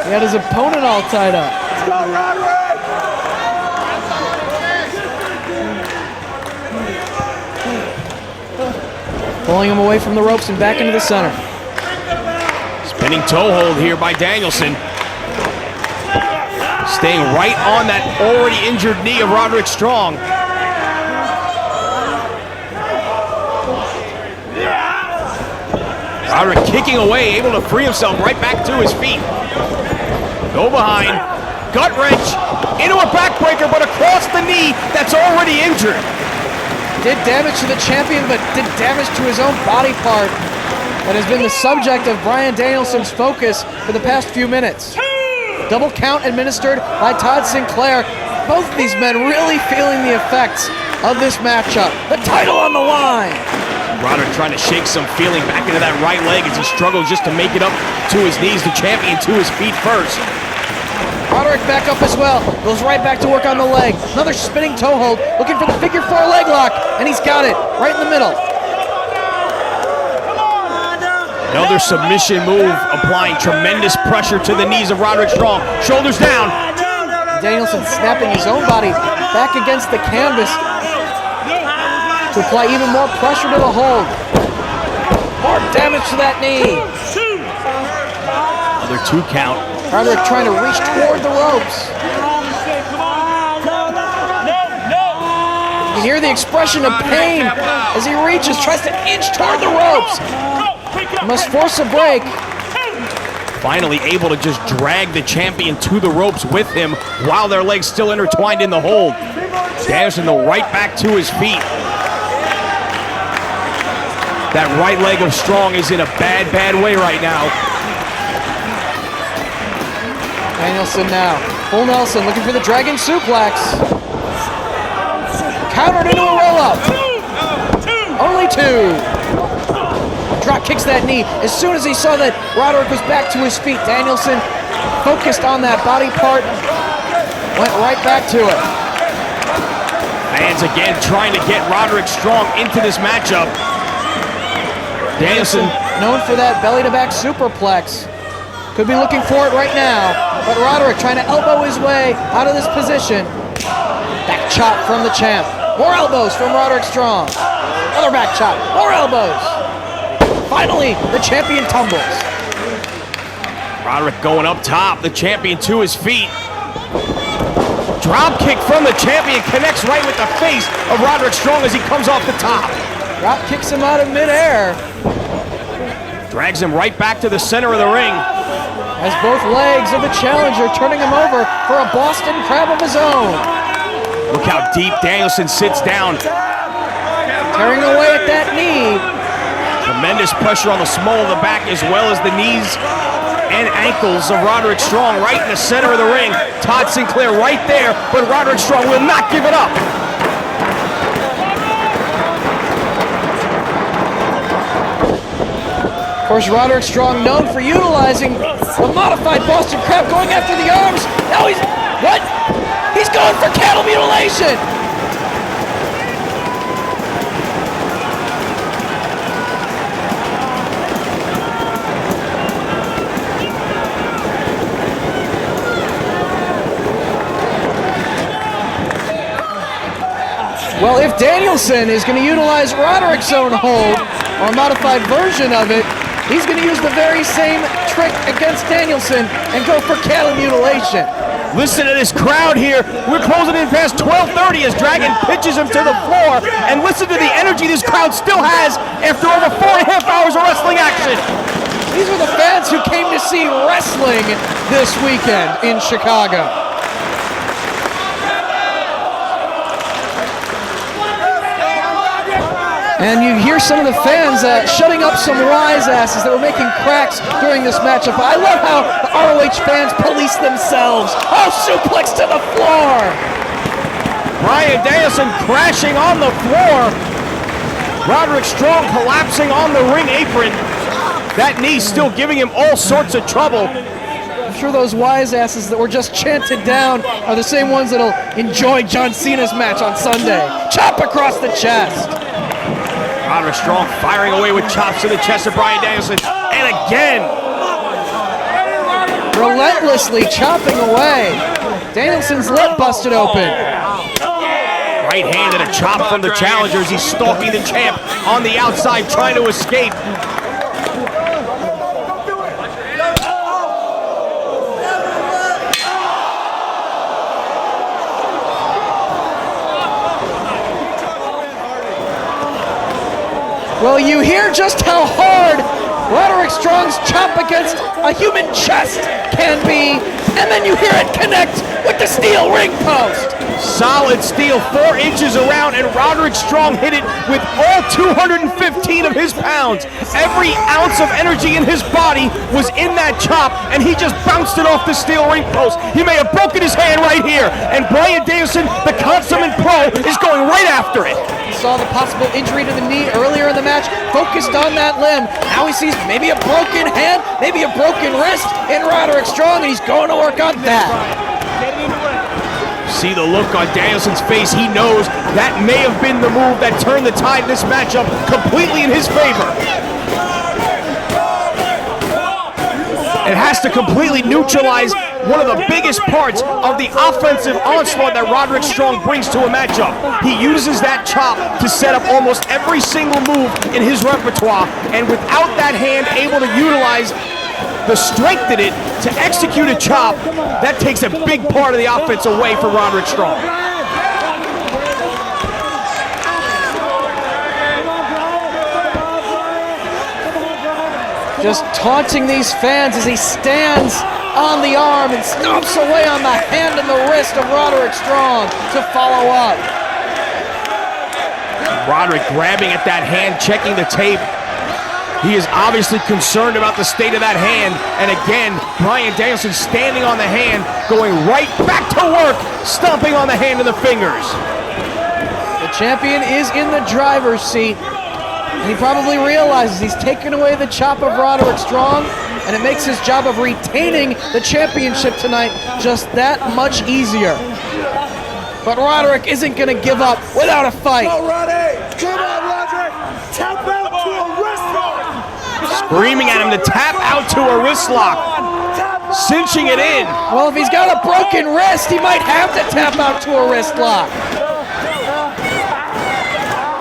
He had his opponent all tied up. Let's go, Roderick! Pulling him away from the ropes and back into the center. Spinning toe hold here by Danielson. Staying right on that already injured knee of Roderick Strong. Roderick kicking away, able to free himself right back to his feet. Go behind, gut wrench, into a backbreaker, but across the knee that's already injured. Did damage to the champion, but did damage to his own body part. That has been the subject of Bryan Danielson's focus for the past few minutes. Double count administered by Todd Sinclair. Both of these men really feeling the effects of this matchup. The title on the line. Roderick trying to shake some feeling back into that right leg as he struggles just to make it up to his knees. The champion to his feet first. Roderick back up as well. Goes right back to work on the leg. Another spinning toe hold. Looking for the figure four leg lock. And he's got it right in the middle. Another submission move, applying tremendous pressure to the knees of Roderick Strong. Shoulders down. Danielson snapping his own body back against the canvas to apply even more pressure to the hold. More damage to that knee. Another 2 count. Roderick trying to reach toward the ropes. You can hear the expression of pain as he reaches, tries to inch toward the ropes. Must force a break. Finally able to just drag the champion to the ropes with him while their legs still intertwined in the hold. Danielson though right back to his feet. That right leg of Strong is in a bad way right now. Danielson now, full Nelson, looking for the dragon suplex. Countered into a roll-up. Only 2. Drop kicks that knee. As soon as he saw that, Roderick was back to his feet. Danielson focused on that body part. went right back to it. Fans again trying to get Roderick Strong into this matchup. Danielson, known for that belly-to-back superplex. Could be looking for it right now, but Roderick trying to elbow his way out of this position. Back chop from the champ. More elbows from Roderick Strong. Another back chop, more elbows. Finally, the champion tumbles. Roderick going up top, the champion to his feet. Drop kick from the champion connects right with the face of Roderick Strong as he comes off the top. Drop kicks him out of midair. Drags him right back to the center of the ring. As both legs of the challenger turning him over for a Boston Crab of his own. Look how deep Danielson sits down. Tearing away at that knee. Tremendous pressure on the small of the back as well as the knees and ankles of Roderick Strong right in the center of the ring. Todd Sinclair right there, but Roderick Strong will not give it up. Of course, Roderick Strong known for utilizing the modified Boston Crab, going after the arms. Now he's, what? He's going for cattle mutilation. Well, if Danielson is going to utilize Roderick's own hold, or a modified version of it, he's going to use the very same trick against Danielson and go for cattle mutilation. Listen to this crowd here. We're closing in past 12:30 as Dragon pitches him to the floor. And listen to the energy this crowd still has after over 4.5 hours of wrestling action. These are the fans who came to see wrestling this weekend in Chicago. And you hear some of the fans shutting up some wise asses that were making cracks during this matchup. I love how the ROH fans police themselves. Oh, suplex to the floor! Bryan Danielson crashing on the floor. Roderick Strong collapsing on the ring apron. That knee still giving him all sorts of trouble. I'm sure those wise asses that were just chanted down are the same ones that'll enjoy John Cena's match on Sunday. Chop across the chest. Roderick Strong firing away with chops to the chest of Bryan Danielson. And again. Relentlessly chopping away. Danielson's lip busted open. Right hand and a chop from the challengers. He's stalking the champ on the outside trying to escape. Well, you hear just how hard Roderick Strong's chop against a human chest can be, and then you hear it connect with the steel ring post. Solid steel, 4 inches around, and Roderick Strong hit it with all 215 of his pounds. Every ounce of energy in his body was in that chop, and he just bounced it off the steel ring post. He may have broken his hand right here, and Bryan Danielson, the consummate pro, is going right after it. Saw the possible injury to the knee earlier in the match, focused on that limb. Now he sees maybe a broken hand, maybe a broken wrist in Roderick Strong, and he's going to work on that. See the look on Danielson's face. He knows that may have been the move that turned the tide in this matchup completely in his favor. It has to completely neutralize one of the biggest parts of the offensive onslaught that Roderick Strong brings to a matchup. He uses that chop to set up almost every single move in his repertoire, and without that hand able to utilize the strength in it to execute a chop, that takes a big part of the offense away from Roderick Strong. Just taunting these fans as he stands on the arm and stomps away on the hand and the wrist of Roderick Strong to follow up. Roderick grabbing at that hand, checking the tape. He is obviously concerned about the state of that hand. And again, Bryan Danielson standing on the hand, going right back to work, stomping on the hand and the fingers. The champion is in the driver's seat. And he probably realizes he's taken away the chop of Roderick Strong. and it makes his job of retaining the championship tonight just that much easier. But Roderick isn't going to give up without a fight. Come on, Roddy. Come on, Roderick. Tap out to a wrist lock. Screaming at him to tap out to a wrist lock. Cinching it in. Well, if he's got a broken wrist, he might have to tap out to a wrist lock.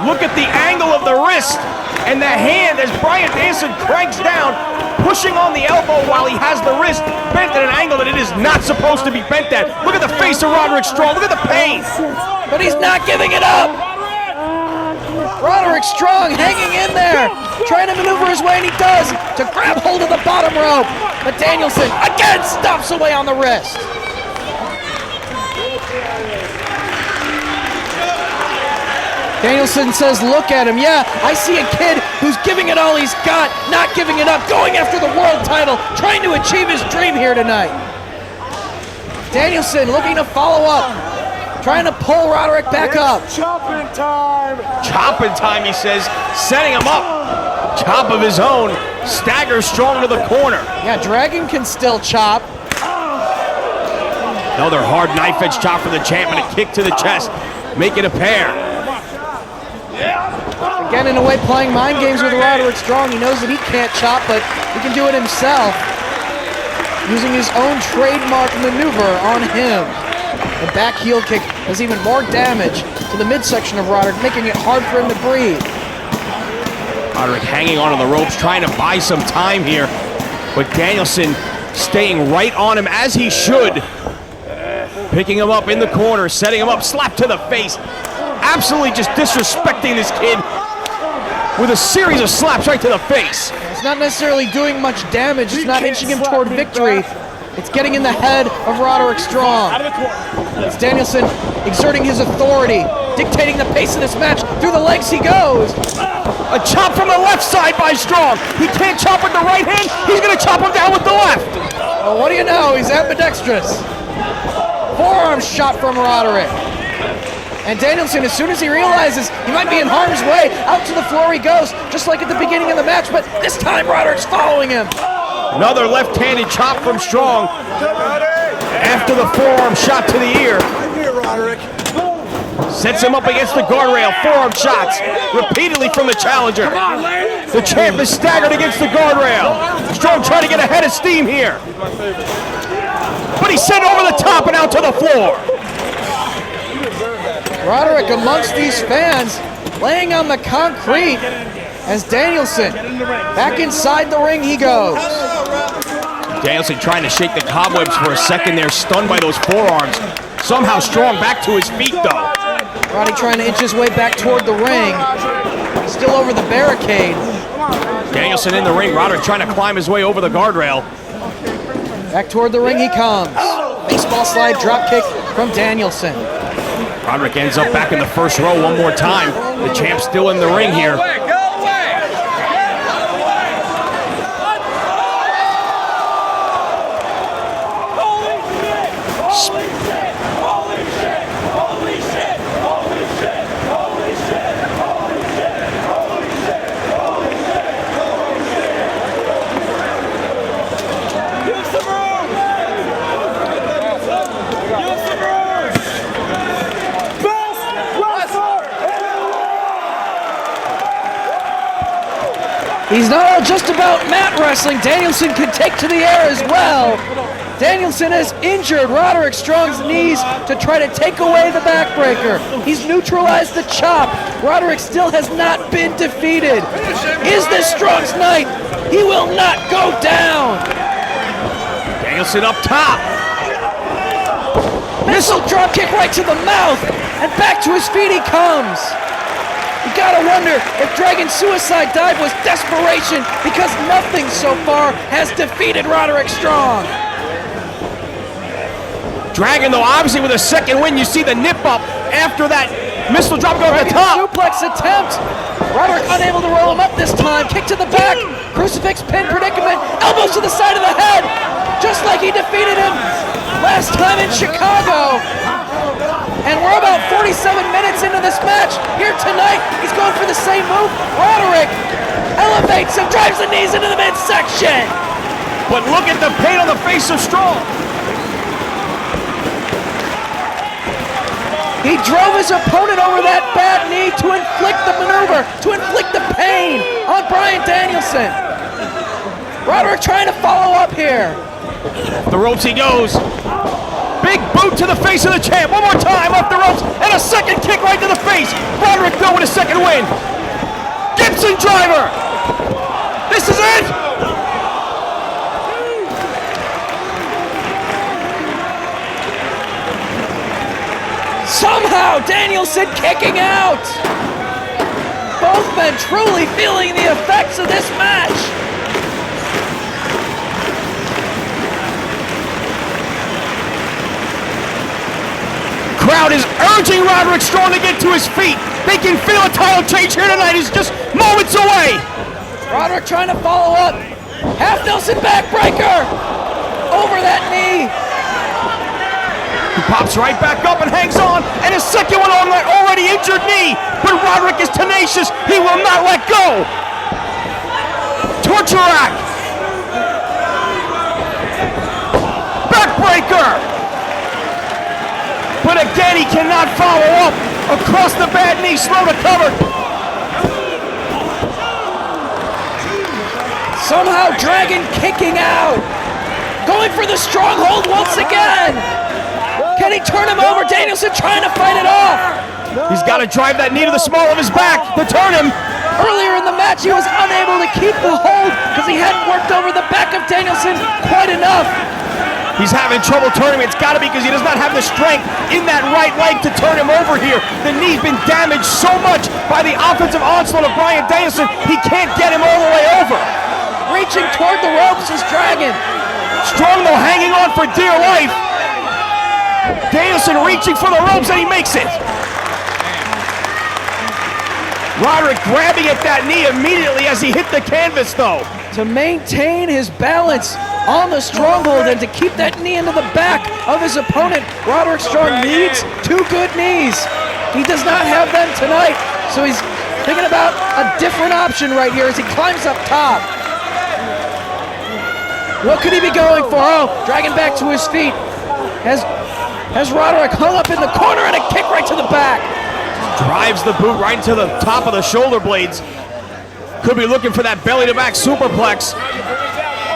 Look at the angle of the wrist and the hand as Bryan Danielson cranks down, pushing on the elbow while he has the wrist bent at an angle that it is not supposed to be bent at. Look at the face of Roderick Strong. Look at the pain. But he's not giving it up. Roderick Strong hanging in there, trying to maneuver his way, and he does, to grab hold of the bottom rope. But Danielson again stops away on the wrist. Danielson says, look at him. Yeah, I see a kid who's giving it all he's got, not giving it up, going after the world title, trying to achieve his dream here tonight. Danielson looking to follow up, trying to pull Roderick back up. Chopping time. Chopping time, he says, setting him up. Chop of his own, staggers Strong to the corner. Yeah, Dragon can still chop. Another hard knife edge chop for the champ and a kick to the chest, make it a pair. Again, in a way, playing mind games with Roderick Strong. He knows that he can't chop, but he can do it himself, using his own trademark maneuver on him. The back heel kick does even more damage to the midsection of Roderick, making it hard for him to breathe. Roderick hanging onto the ropes, trying to buy some time here, but Danielson staying right on him as he should. Picking him up in the corner, setting him up, slap to the face. Absolutely just disrespecting this kid with a series of slaps right to the face. It's not necessarily doing much damage. It's not inching him toward victory. It's getting in the head of Roderick Strong. It's Danielson exerting his authority, dictating the pace of this match. Through the legs he goes. A chop from the left side by Strong. He can't chop with the right hand. He's going to chop him down with the left. Well, what do you know? He's ambidextrous. Forearm shot from Roderick. And Danielson, as soon as he realizes he might be in harm's way, out to the floor he goes, just like at the beginning of the match, but this time Roderick's following him. Another left-handed chop from Strong after the forearm shot to the ear. Sets him up against the guardrail, forearm shots repeatedly from the challenger. The champ is staggered against the guardrail. Strong trying to get ahead of steam here. But he's sent over the top and out to the floor. Roderick amongst these fans, laying on the concrete as Danielson, back inside the ring he goes. Danielson trying to shake the cobwebs for a second there, stunned by those forearms. Somehow Strong back to his feet though. Roddy trying to inch his way back toward the ring, still over the barricade. Danielson in the ring, Roderick trying to climb his way over the guardrail. Back toward the ring he comes. Baseball slide drop kick from Danielson. Roderick ends up back in the first row one more time. The champ's still in the ring here. He's not all just about mat wrestling. Danielson can take to the air as well. Danielson has injured Roderick Strong's knees to try to take away the backbreaker. He's neutralized the chop. Roderick still has not been defeated. Is this Strong's night? He will not go down. Danielson up top. Missile drop kick right to the mouth, and back to his feet he comes. You gotta wonder if Dragon's suicide dive was desperation, because nothing so far has defeated Roderick Strong. Dragon, though, obviously with a second win. You see the nip up after that missile drop go to the top. Suplex attempt. Roderick unable to roll him up this time. Kick to the back. Crucifix pin predicament. Elbows to the side of the head. Just like he defeated him last time in Chicago. And we're about 47 minutes into this match. Here tonight, he's going for the same move. Roderick elevates him, drives the knees into the midsection. But look at the pain on the face of Strong. He drove his opponent over that bad knee to inflict the maneuver, to inflict the pain on Bryan Danielson. Roderick trying to follow up here. The ropes he goes. Big boot to the face of the champ. One more time off the ropes, and a second kick right to the face. Roderick though with a second win. Gibson driver. This is it. Somehow Danielson kicking out. Both men truly feeling the effects of this match. Crowd is urging Roderick Strong to get to his feet. They can feel a title change here tonight. He's just moments away. Roderick trying to follow up. Half Nelson backbreaker. Over that knee. He pops right back up and hangs on, and his second one on that already injured knee. But Roderick is tenacious. He will not let go. Torture rack. Backbreaker. But again, he cannot follow up. Across the bad knee, slow to cover. Somehow Dragon kicking out. Going for the stronghold once again. Can he turn him over? Danielson trying to fight it off. He's got to drive that knee to the small of his back to turn him. Earlier in the match, he was unable to keep the hold because he hadn't worked over the back of Danielson quite enough. He's having trouble turning him. It's got to be because he does not have the strength in that right leg to turn him over here. The knee's been damaged so much by the offensive onslaught of Bryan Danielson, he can't get him all the way over. Reaching toward the ropes is Dragon. Strong though, hanging on for dear life. Danielson reaching for the ropes, and he makes it. Roderick grabbing at that knee immediately as he hit the canvas, though. To maintain his balance on the stronghold and to keep that knee into the back of his opponent, Roderick Strong needs two good knees. He does not have them tonight, so he's thinking about a different option right here as he climbs up top. What could he be going for? Oh, Dragon back to his feet. Has Roderick hung up in the corner and a kick right to the back. Drives the boot right into the top of the shoulder blades. Could be looking for that belly to back superplex.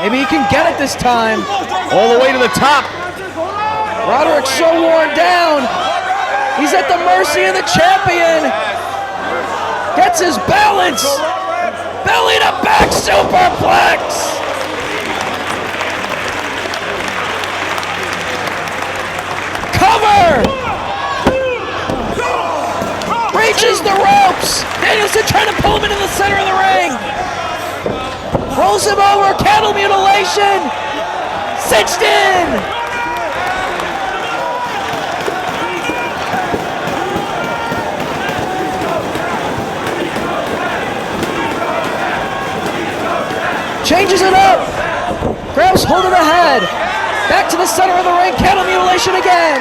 Maybe he can get it this time. All the way to the top. Roderick's so worn down. He's at the mercy of the champion. Gets his balance. Belly to back superplex. Cover! Reaches the ropes! Danielson trying to pull him into the center of the ring! Rolls him over, cattle mutilation! Cinched in! Changes it up! Grabs hold of the head! Back to the center of the ring, cattle mutilation again.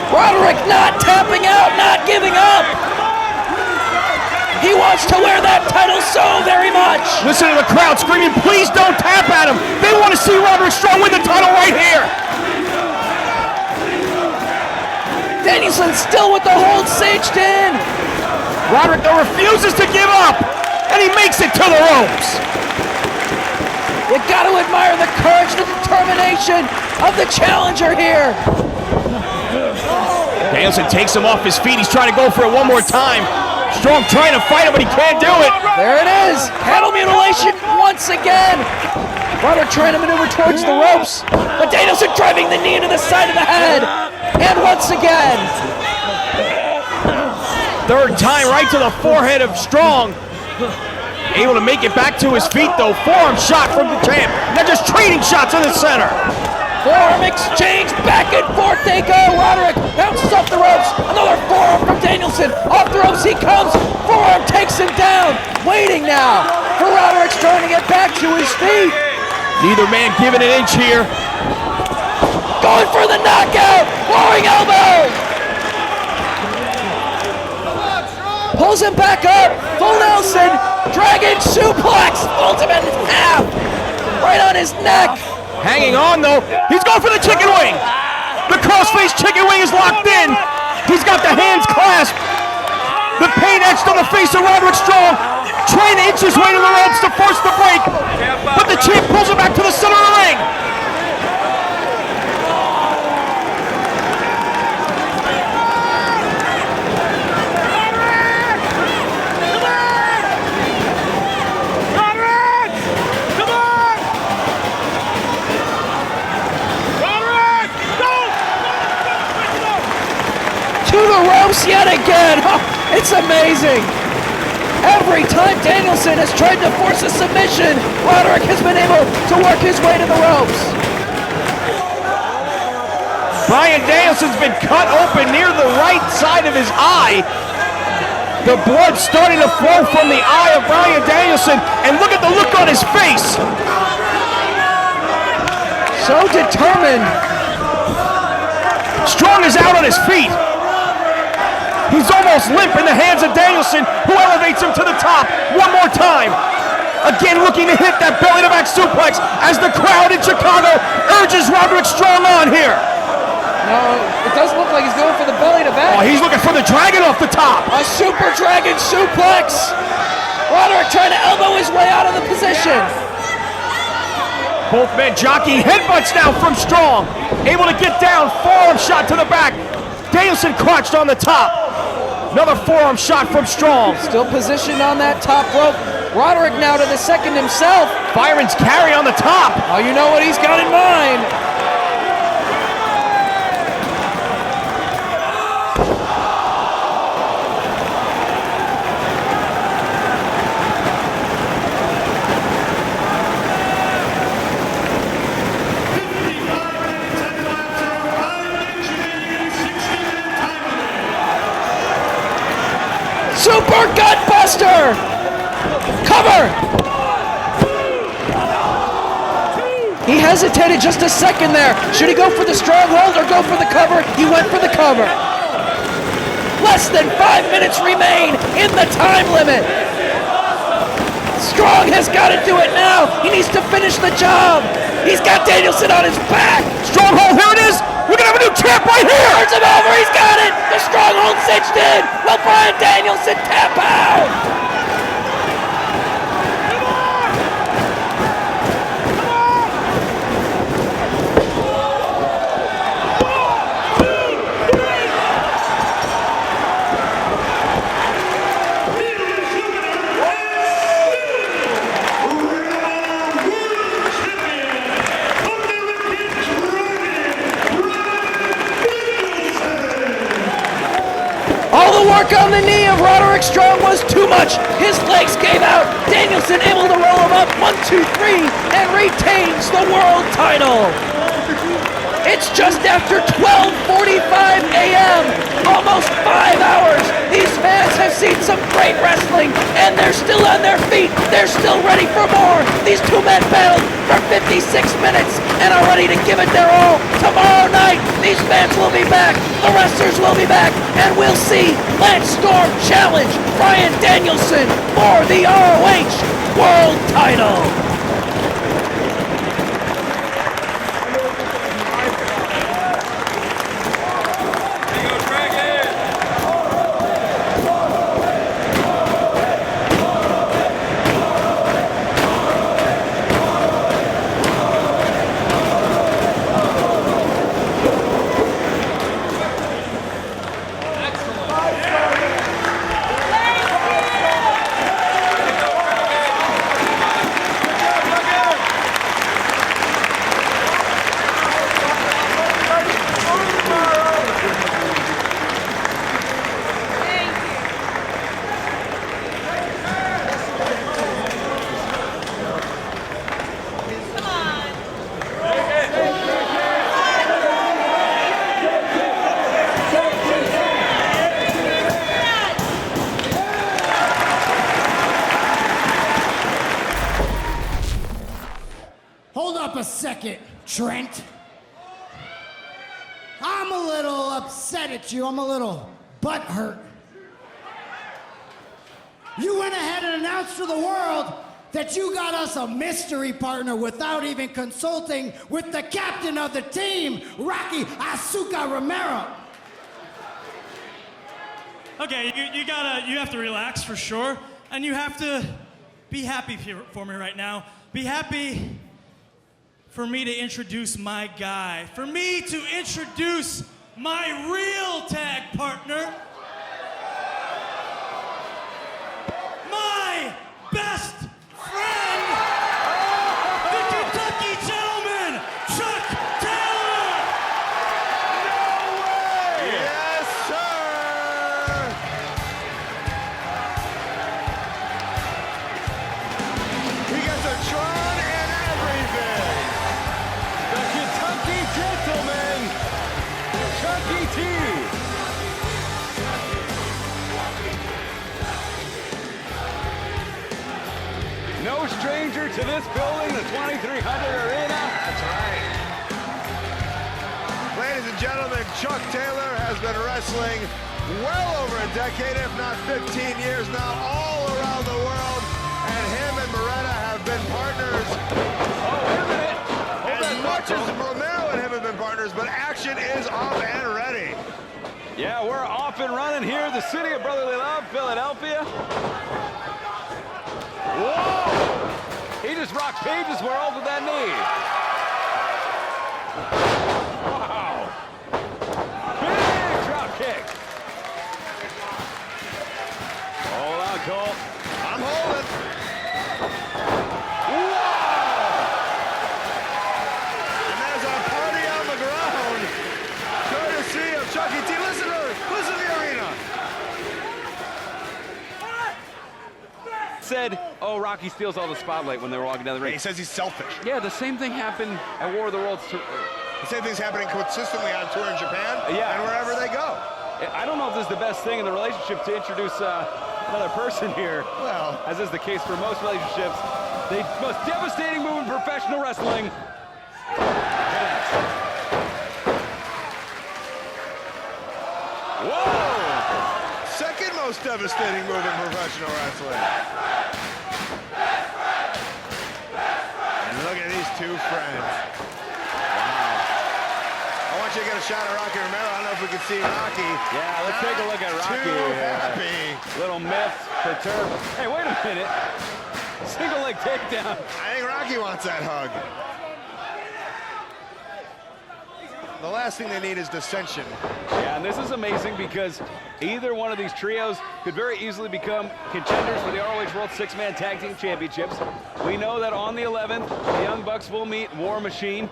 Roderick not tapping out, not giving up. He wants to wear that title so very much. Listen to the crowd screaming, please don't tap at him. They want to see Roderick Strong win the title right here. Danielson still with the hold cinched in. Roderick though refuses to give up. And he makes it to the ropes. You got to admire the courage, the determination of the challenger here. Danielson takes him off his feet. He's trying to go for it one more time. Strong trying to fight him, but he can't do it. There it is. Cattle mutilation once again. Roderick trying to maneuver towards the ropes, but Danielson driving the knee into the side of the head. And once again. Third time right to the forehead of Strong. Able to make it back to his feet though. Forearm shot from the champ. They're just trading shots in the center. Forearm exchange, back and forth they go. Roderick bounces off the ropes. Another forearm from Danielson. Off the ropes he comes. Forearm takes him down. Waiting now for Roderick Strong to get back to his feet. Neither man giving an inch here. Going for the knockout. Roaring elbow. pulls him back up. Full Nelson, dragon suplex, folds him in half, right on his neck. Hanging on though, he's going for the chicken wing. The crossface chicken wing is locked in. He's got the hands clasped. The paint etched on the face of Roderick Strong, trying to inch his way to the ropes to force the break, but the champ pulls him back to the center of the ring. To the ropes yet again. Oh, it's amazing. Every time Danielson has tried to force a submission, Roderick has been able to work his way to the ropes. Bryan Danielson's been cut open near the right side of his eye. The blood starting to flow from the eye of Bryan Danielson, and look at the look on his face. So determined. Strong is out on his feet. He's almost limp in the hands of Danielson, who elevates him to the top one more time. Again, looking to hit that belly-to-back suplex as the crowd in Chicago urges Roderick Strong on here. No, it does look like he's going for the belly-to-back. Oh, he's looking for the dragon off the top. A super dragon suplex. Roderick trying to elbow his way out of the position. Both men jockeying headbutts now from Strong. Able to get down, forearm shot to the back. Danielson crouched on the top. Another forearm shot from Strong. Still positioned on that top rope. Roderick now to the second himself. Fireman's carry on the top. Oh, you know what he's got in mind. Super Gutbuster! Cover! He hesitated just a second there. Should he go for the stronghold or go for the cover? He went for the cover. Less than 5 minutes remain in the time limit. Strong has got to do it now. He needs to finish the job. He's got Danielson on his back. Stronghold, here it is. We're going to have a new champ right here. Turns him over, he's got it. The stronghold cinched in. Will Bryan Danielson tap out? All the work on the knee of Roderick Strong was too much. His legs gave out. Danielson able to roll him up 1, 2, 3 and retains the world title. It's just after 12:45 a.m. Almost 5 hours. These fans have seen some great wrestling and they're still on their feet. They're still ready for more. These two men battled for 56 minutes and are ready to give it their all. Tomorrow night, these fans will be back. The wrestlers will be back and we'll see Lance Storm challenge Bryan Danielson for the ROH World title. Hold up a second, Trent. I'm a little upset at you. I'm a little butthurt. You went ahead and announced to the world that you got us a mystery partner without even consulting with the captain of the team, Rocky Asuka Romero. Okay, you have to relax for sure, and you have to be happy for me right now. Be happy for me to introduce my guy, for me to introduce my real tag partner, my best friend, the Kentucky Gentleman, Chuck Taylor! No way! Yes, sir! We got the Tron and everything! The Kentucky Gentleman, Chucky T! No stranger to this building, the 2300 Arena. That's right. Ladies and gentlemen, Chuck Taylor has been wrestling well over a decade, if not 15 years now, all around the world. And him and Moretta have been partners. Oh, wait a minute. As much as Romero and him have been partners, but action is off and ready. Yeah, we're off and running here in the city of brotherly love, Philadelphia. Whoa! He just rocked Page's world with that knee. Wow! Big drop kick. Hold on, Cole. I'm holding. Whoa! And there's a party on the ground. Courtesy of Chucky T. Listen to the arena. Said, oh, Rocky steals all the spotlight when they were walking down the ring. He says he's selfish. Yeah, the same thing happened at War of the Worlds. The same thing's happening consistently on tour in Japan and wherever they go. I don't know if this is the best thing in the relationship to introduce another person here. Well, as is the case for most relationships. The most devastating move in professional wrestling. Whoa! second most devastating move in professional wrestling. And look at these two friends. Wow. I want you to get a shot of Rocky Romero. I don't know if we can see Rocky. Yeah, let's take a look at Rocky. Too happy. Little myth for turf. Hey, wait a minute. Single leg takedown. I think Rocky wants that hug. The last thing they need is dissension. Yeah, and this is amazing because either one of these trios could very easily become contenders for the ROH World Six-Man Tag Team Championships. We know that on the 11th, the Young Bucks will meet War Machine.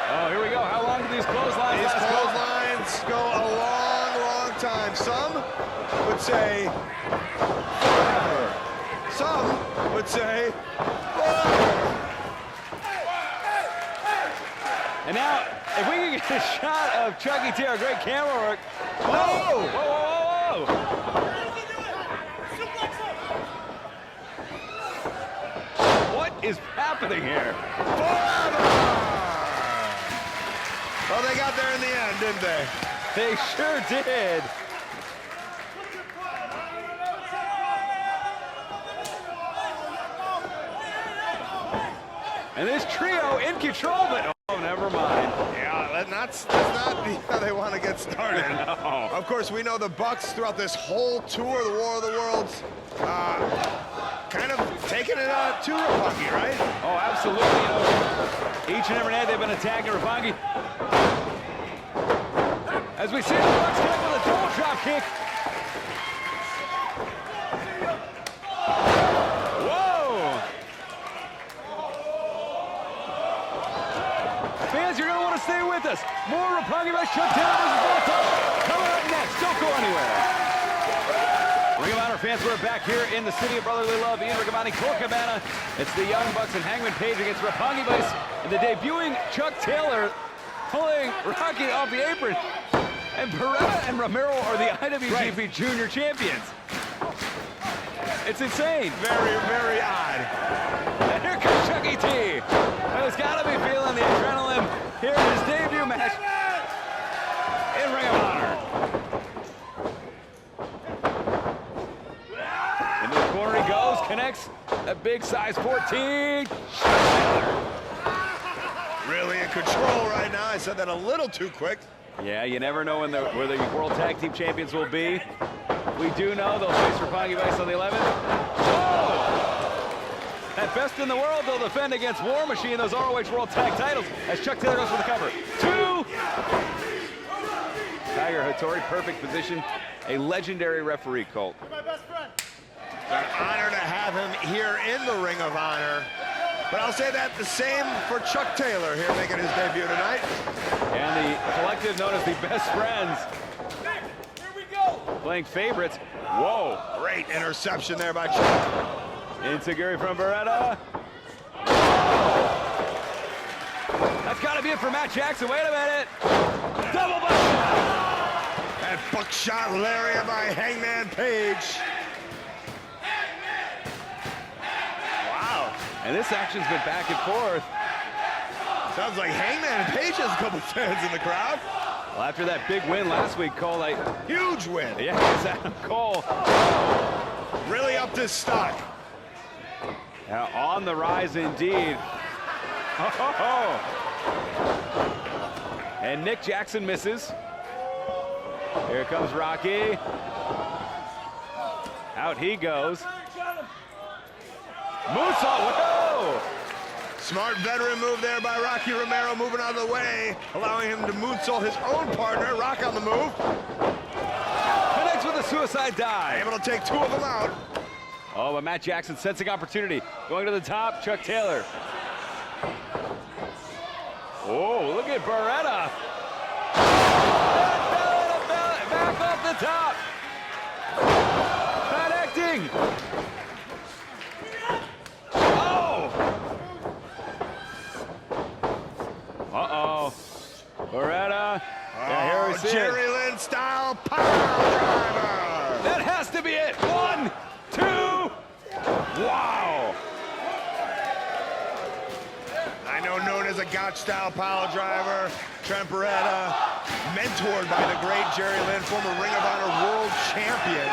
Oh, here we go. How long do these clotheslines last? These clotheslines go a long, long time. Some would say forever. Some would say forever. And now, if we can get a shot of Chucky T, our great camera work. Whoa! Whoa, whoa, whoa, whoa! What is happening here? Forever! Well, they got there in the end, didn't they? They sure did. And this trio in control of it. Oh, never mind. Yeah, that's not how they want to get started. No. Of course, we know the Bucks throughout this whole tour, the War of the Worlds, kind of taking it to Roppongi, right? Oh, absolutely. You know, each and every night they've been attacking Roppongi. As we see the Bucks connect with a double drop kick. Fans, you're going to want to stay with us. More Roppongi by Chuck Taylor versus Volta coming up next. Don't go anywhere. Ring of Honor fans, we're back here in the city of brotherly love in Riccaboni, Colt Cabana. It's the Young Bucks and Hangman Page against Roppongi Vice and the debuting Chuck Taylor pulling Rocky off the apron. And Beretta and Romero are the IWGP Junior Champions. It's insane. Very, very odd. And here comes Chucky T. Well, he's got to be feeling the adrenaline here in his debut match in Ring of Honor. Into the corner he goes, connects a big size 14. Really in control right now. I said that a little too quick. Yeah, you never know when where the World Tag Team Champions will be. We do know they'll face Roppongi Vice on the 11th. Oh! At best in the world, they'll defend against War Machine, those ROH World Tag titles, as Chuck Taylor goes for the cover. 2! Tiger Hattori, perfect position. A legendary referee, Colt. You're my best friend. It's an honor to have him here in the Ring of Honor. But I'll say that the same for Chuck Taylor here making his debut tonight. And the collective known as the Best Friends. Here we go. Playing favorites. Whoa. Great interception there by Chuck. Enziguri from Beretta. That's got to be it for Matt Jackson. Wait a minute. Double buckshot. And buckshot lariat by Hangman Page. Wow. And this action's been back and forth. Sounds like Hangman Page has a couple fans in the crowd. Well, after that big win last week, Cole, huge win. Yeah, it's Adam Cole. Really upped his stock. On the rise indeed. Oh. And Nick Jackson misses. Here comes Rocky. Out he goes. Moonsault, whoa! Smart veteran move there by Rocky Romero, moving out of the way, allowing him to moonsault his own partner. Rock on the move. Connects with a suicide dive. Able to take 2 of them out. Oh, but Matt Jackson sensing opportunity. Going to the top, Chuck Taylor. Oh, look at Beretta. Back off the top. Connecting. Uh-oh. Beretta. Yeah, here we see Jerry Lynn style power driver. That has to be it. 1, 2. Wow. I know, known as a Gotch style power driver, Trent Beretta, mentored by the great Jerry Lynn, former Ring of Honor World Champion.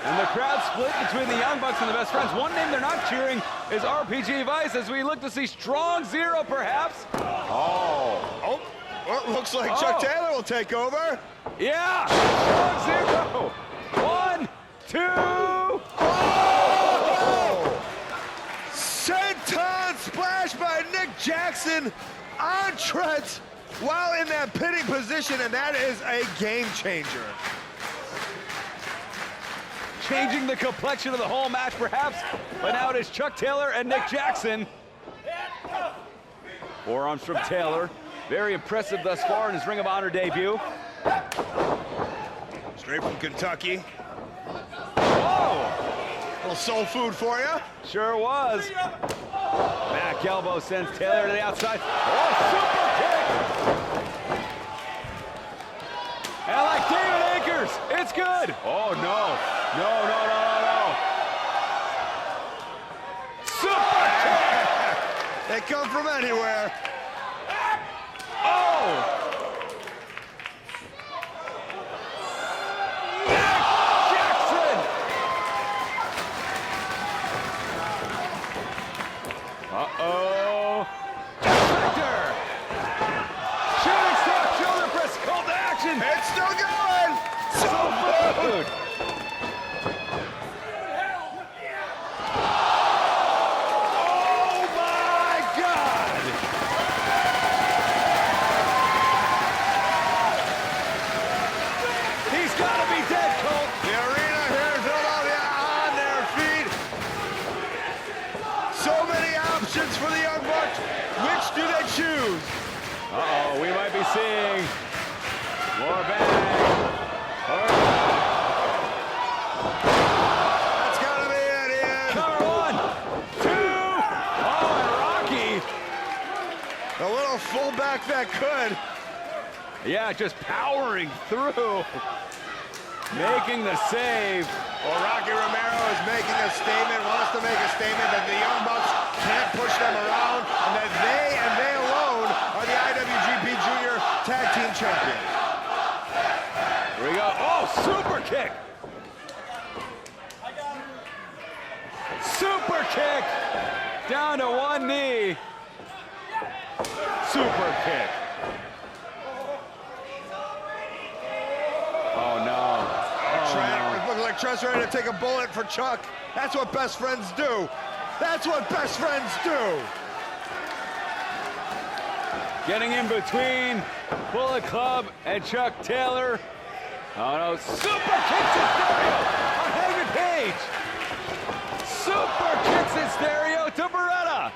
And the crowd split between the Young Bucks and the Best Friends. One name they're not cheering is RPG Vice as we look to see Strong Zero, perhaps. Oh, well, it looks like Chuck Taylor will take over. Yeah, Strong Zero. 1, 2. Senton splash by Nick Jackson on Trent while in that pinning position, and that is a game changer. Changing the complexion of the whole match, perhaps, but now it is Chuck Taylor and Nick Jackson. Forearms from Taylor. Very impressive thus far in his Ring of Honor debut. Straight from Kentucky. Whoa! Little soul food for you. Sure was. Back elbow sends Taylor to the outside. Oh, super kick! And like David Akers, it's good. Oh, no. No. Super kick! They come from anywhere. Oh! Nick Jackson! Uh-oh. Deflector! Shooting star, shoulder press, call to action! It's still going! Soul food! For the Young Bucks, which do they choose? Uh-oh, we might be seeing more bang. That's gotta be it, Ian. Cover 1, 2. Oh, and Rocky. A little fullback that could. Yeah, just powering through. making the save. Well, Rocky Romero is making a statement, wants to make a statement that the Young Bucks can't push them around, and that they alone are the IWGP Junior Tag Team Champions. Here we go. Oh, super kick. Super kick. Down to one knee. Super kick. Oh, no. Trent, it looks like Trent's ready to take a bullet for Chuck. That's what best friends do. That's what best friends do. Getting in between Bullet Club and Chuck Taylor. Oh no, super kicks in stereo on Hangman Page. Super kicks in stereo to Beretta.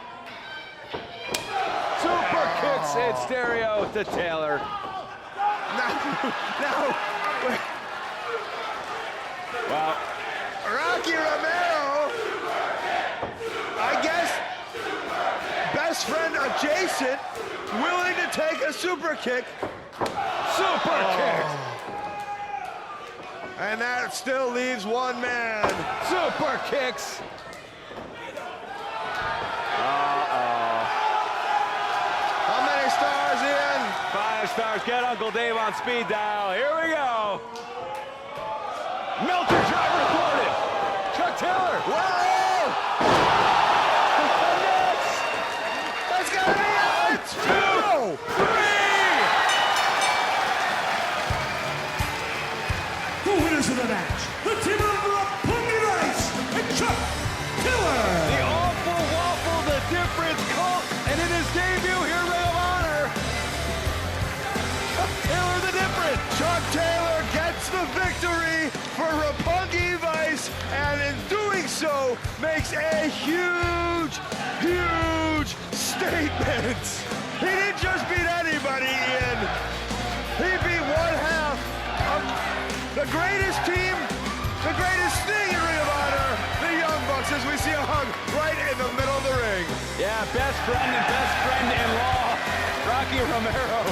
Super kicks in stereo to Taylor. Now, Wow. Rocky Romero, I guess, best friend adjacent, willing to take a super kick. Super kick. And that still leaves one man. Super kicks. How many stars, Ian? 5 stars. Get Uncle Dave on speed dial. Here we go. Melter driver thwarted. Chuck Taylor. Whoa! That's gotta be it! 2, 3. The winners of the match, the team of Punky Rice and Chuck Taylor. The awful waffle, the difference Colt, and in his debut here, Ring of Honor. Chuck Taylor, the difference. Chuck Taylor gets the victory for Roppongi Vice, and in doing so, makes a huge, huge statement. He didn't just beat anybody, Ian. He beat one half of the greatest team, the greatest thing in Ring of Honor, the Young Bucks, as we see a hug right in the middle of the ring. Yeah, best friend and best friend-in-law, Rocky Romero.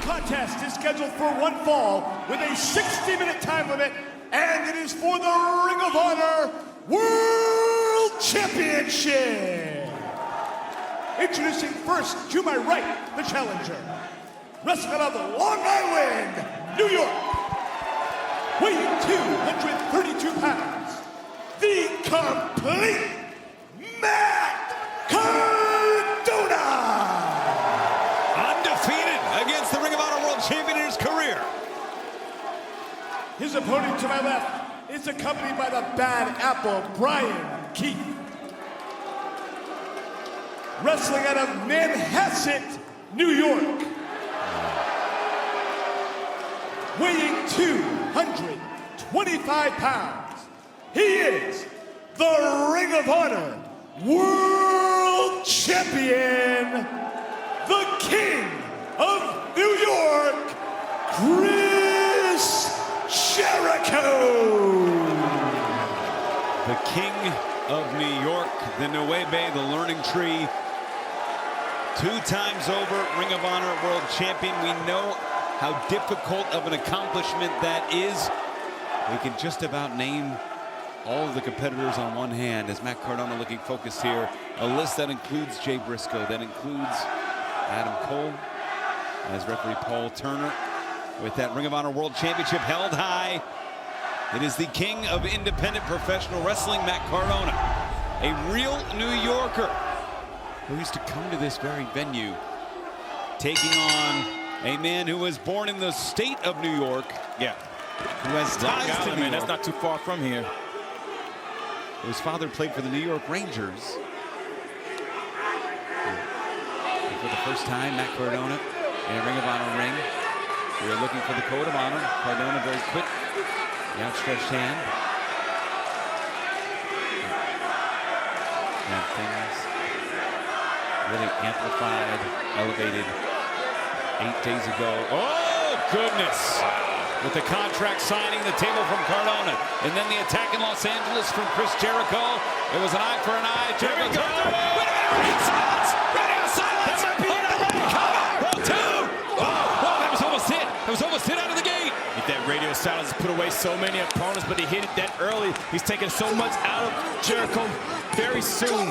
Contest is scheduled for one fall with a 60-minute time limit, and it is for the Ring of Honor World Championship. Introducing first, to my right, the challenger. Wrestling out of Long Island, New York. Weighing 232 pounds, the complete Matt Cardona. Undefeated against the Ring of Honor World Champion in his career. His opponent to my left is accompanied by the Bad Apple, Bryan Keith. Wrestling out of Manhasset, New York. Weighing 225 pounds, he is the Ring of Honor World Champion, the King of New York, Chris Jericho. The King of New York, the Nueve, the Learning Tree. 2 times over Ring of Honor World Champion. We know how difficult of an accomplishment that is. We can just about name all of the competitors on one hand, as Matt Cardona looking focused here. A list that includes Jay Briscoe, that includes Adam Cole, as referee Paul Turner, with that Ring of Honor World Championship held high. It is the king of independent professional wrestling, Matt Cardona, a real New Yorker who used to come to this very venue, taking on a man who was born in the state of New York. Yeah. Who has ties to New York. That's not too far from here. His father played for the New York Rangers. And for the first time, Matt Cardona in a Ring of Honor ring. We are looking for the code of honor. Cardona very quick. The outstretched hand. And things really amplified, elevated 8 days ago. Oh, goodness. With the contract signing, the table from Cardona. And then the attack in Los Angeles from Chris Jericho. It was an eye for an eye. Jericho. Wait a minute, ring silence. Radio silence. That might be it. Cover. Roll 2. Oh, that was almost hit. That was almost hit out of the gate. Get that radio silence, put away so many opponents, but he hit it that early. He's taking so much out of Jericho very soon.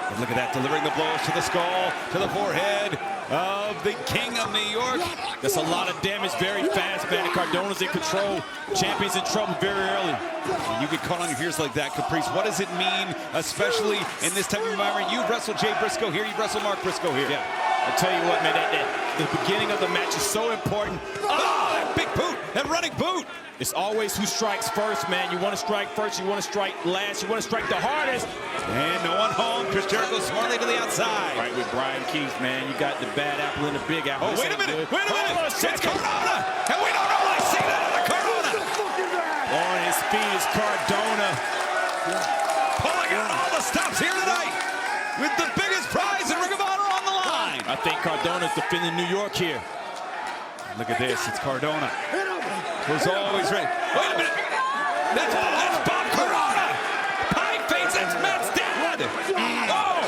And look at that, delivering the blows to the skull, to the forehead of the King of New York. That's a lot of damage very fast, man. Cardona's in control. Champion's in trouble very early. When you get caught on your heels like that, Caprice, what does it mean, especially in this type of environment? You've wrestled Jay Briscoe here, you've wrestled Mark Briscoe here. Yeah, I'll tell you what, man, the beginning of the match is so important. Oh, that big boot, that running boot. It's always who strikes first, man. You want to strike first, you want to strike last, you want to strike the hardest. And no one home. Chris Jericho smartly to the outside. Right with Bryan Keith, man. You got the bad apple and the big apple. Oh, wait a minute, wait a minute. It's Cardona. And we don't know what I see that other Cardona. On his feet is Cardona. Pulling out all the stops here tonight with the biggest prize in Ring of Honor on the line. I think Cardona's defending New York here. Look at this, it's Cardona. Who's always ready. Wait a minute. That's Bob Cardona. Pie face, that's Matt's dad. Oh.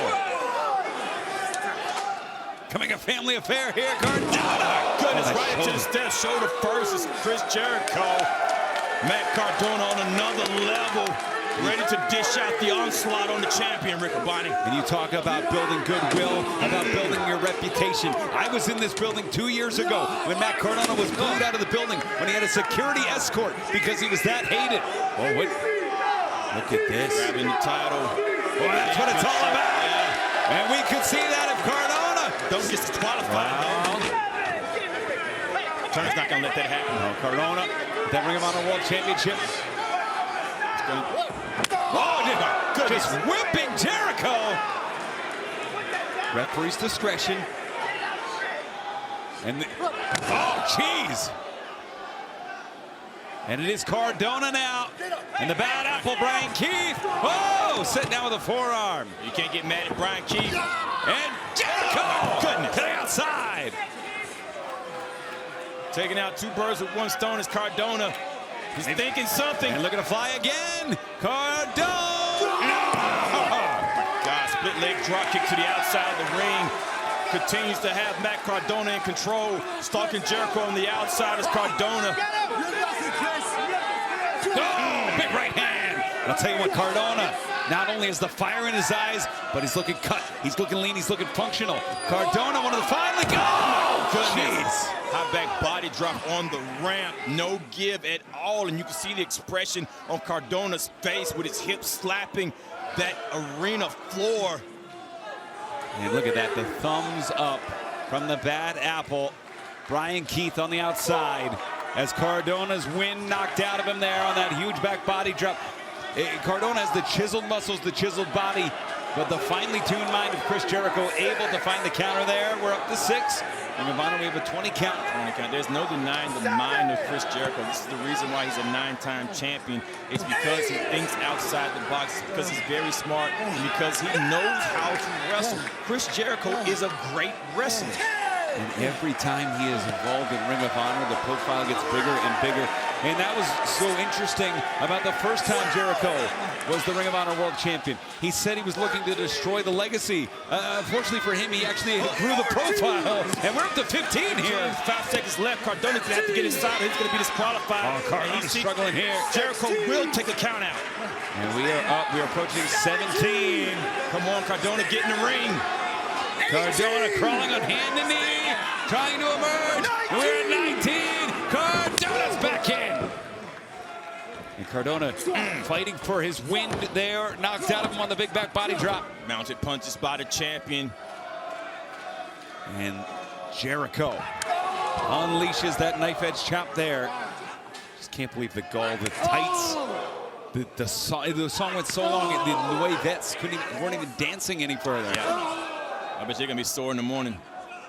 Coming a family affair here, Cardona. Goodness, right into the steps, shoulder first is Chris Jericho. Matt Cardona on another level, ready to dish out the onslaught on the champion, Rick Bonnie. And you talk about building goodwill, about building your reputation. I was in this building 2 years ago when Matt Cardona was booed out of the building when he had a security escort because he was that hated. Oh, wait. Look at this. Grabbing the title. Well, that's what it's all about. Yeah. And we could see that if Cardona don't get disqualified. Wow. Turner's not going to let that happen. No, Cardona, that Ring of Honor World Championship. Oh, just whipping Jericho. Referee's discretion. And oh, jeez. And it is Cardona now. And the bad apple, Bryan Keith. Oh, sitting down with a forearm. You can't get mad at Bryan Keith. And Jericho. Goodness. To the outside. Taking out two birds with one stone is Cardona. He's thinking something. And looking to fly again. Cardona. God, split leg drop kick to the outside of the ring. Continues to have Matt Cardona in control. Stalking Jericho on the outside is Cardona. Oh, big right hand. I'll tell you what, Cardona not only has the fire in his eyes, but he's looking cut. He's looking lean. He's looking functional. Cardona, one of the finally go. Oh, goodness. High back body drop on the ramp. No give at all. And you can see the expression on Cardona's face with his hips slapping that arena floor. And look at that, the thumbs up from the bad apple. Bryan Keith on the outside as Cardona's wind knocked out of him there on that huge back body drop. Cardona has the chiseled muscles, the chiseled body, but the finely tuned mind of Chris Jericho able to find the counter there. We're up to 6. Ring of Honor, we have a 20 count. 20 count. There's no denying the mind of Chris Jericho. This is the reason why he's a 9-time champion. It's because he thinks outside the box, it's because he's very smart, and because he knows how to wrestle. Chris Jericho is a great wrestler. And every time he is involved in Ring of Honor, the profile gets bigger and bigger. And that was so interesting about the first time Jericho was the Ring of Honor World Champion. He said he was looking to destroy the legacy. Unfortunately for him, he actually grew the profile. And we're up to 15 here. 5 seconds left. Cardona's going to have to get inside. He's going to be disqualified. Oh, Cardona's struggling here. Jericho will take a count out. And we are up. We are approaching 17. Come on, Cardona, get in the ring. Cardona crawling on hand and knee, trying to emerge. We're at 19. Cardona's back in. And Cardona fighting for his wind there. Knocked out of him on the big back body drop. Mounted punches by the champion. And Jericho unleashes that knife edge chop there. Just can't believe the gall, the tights. The song went so long, the way vets weren't even dancing any further. Yeah. I bet you're gonna be sore in the morning.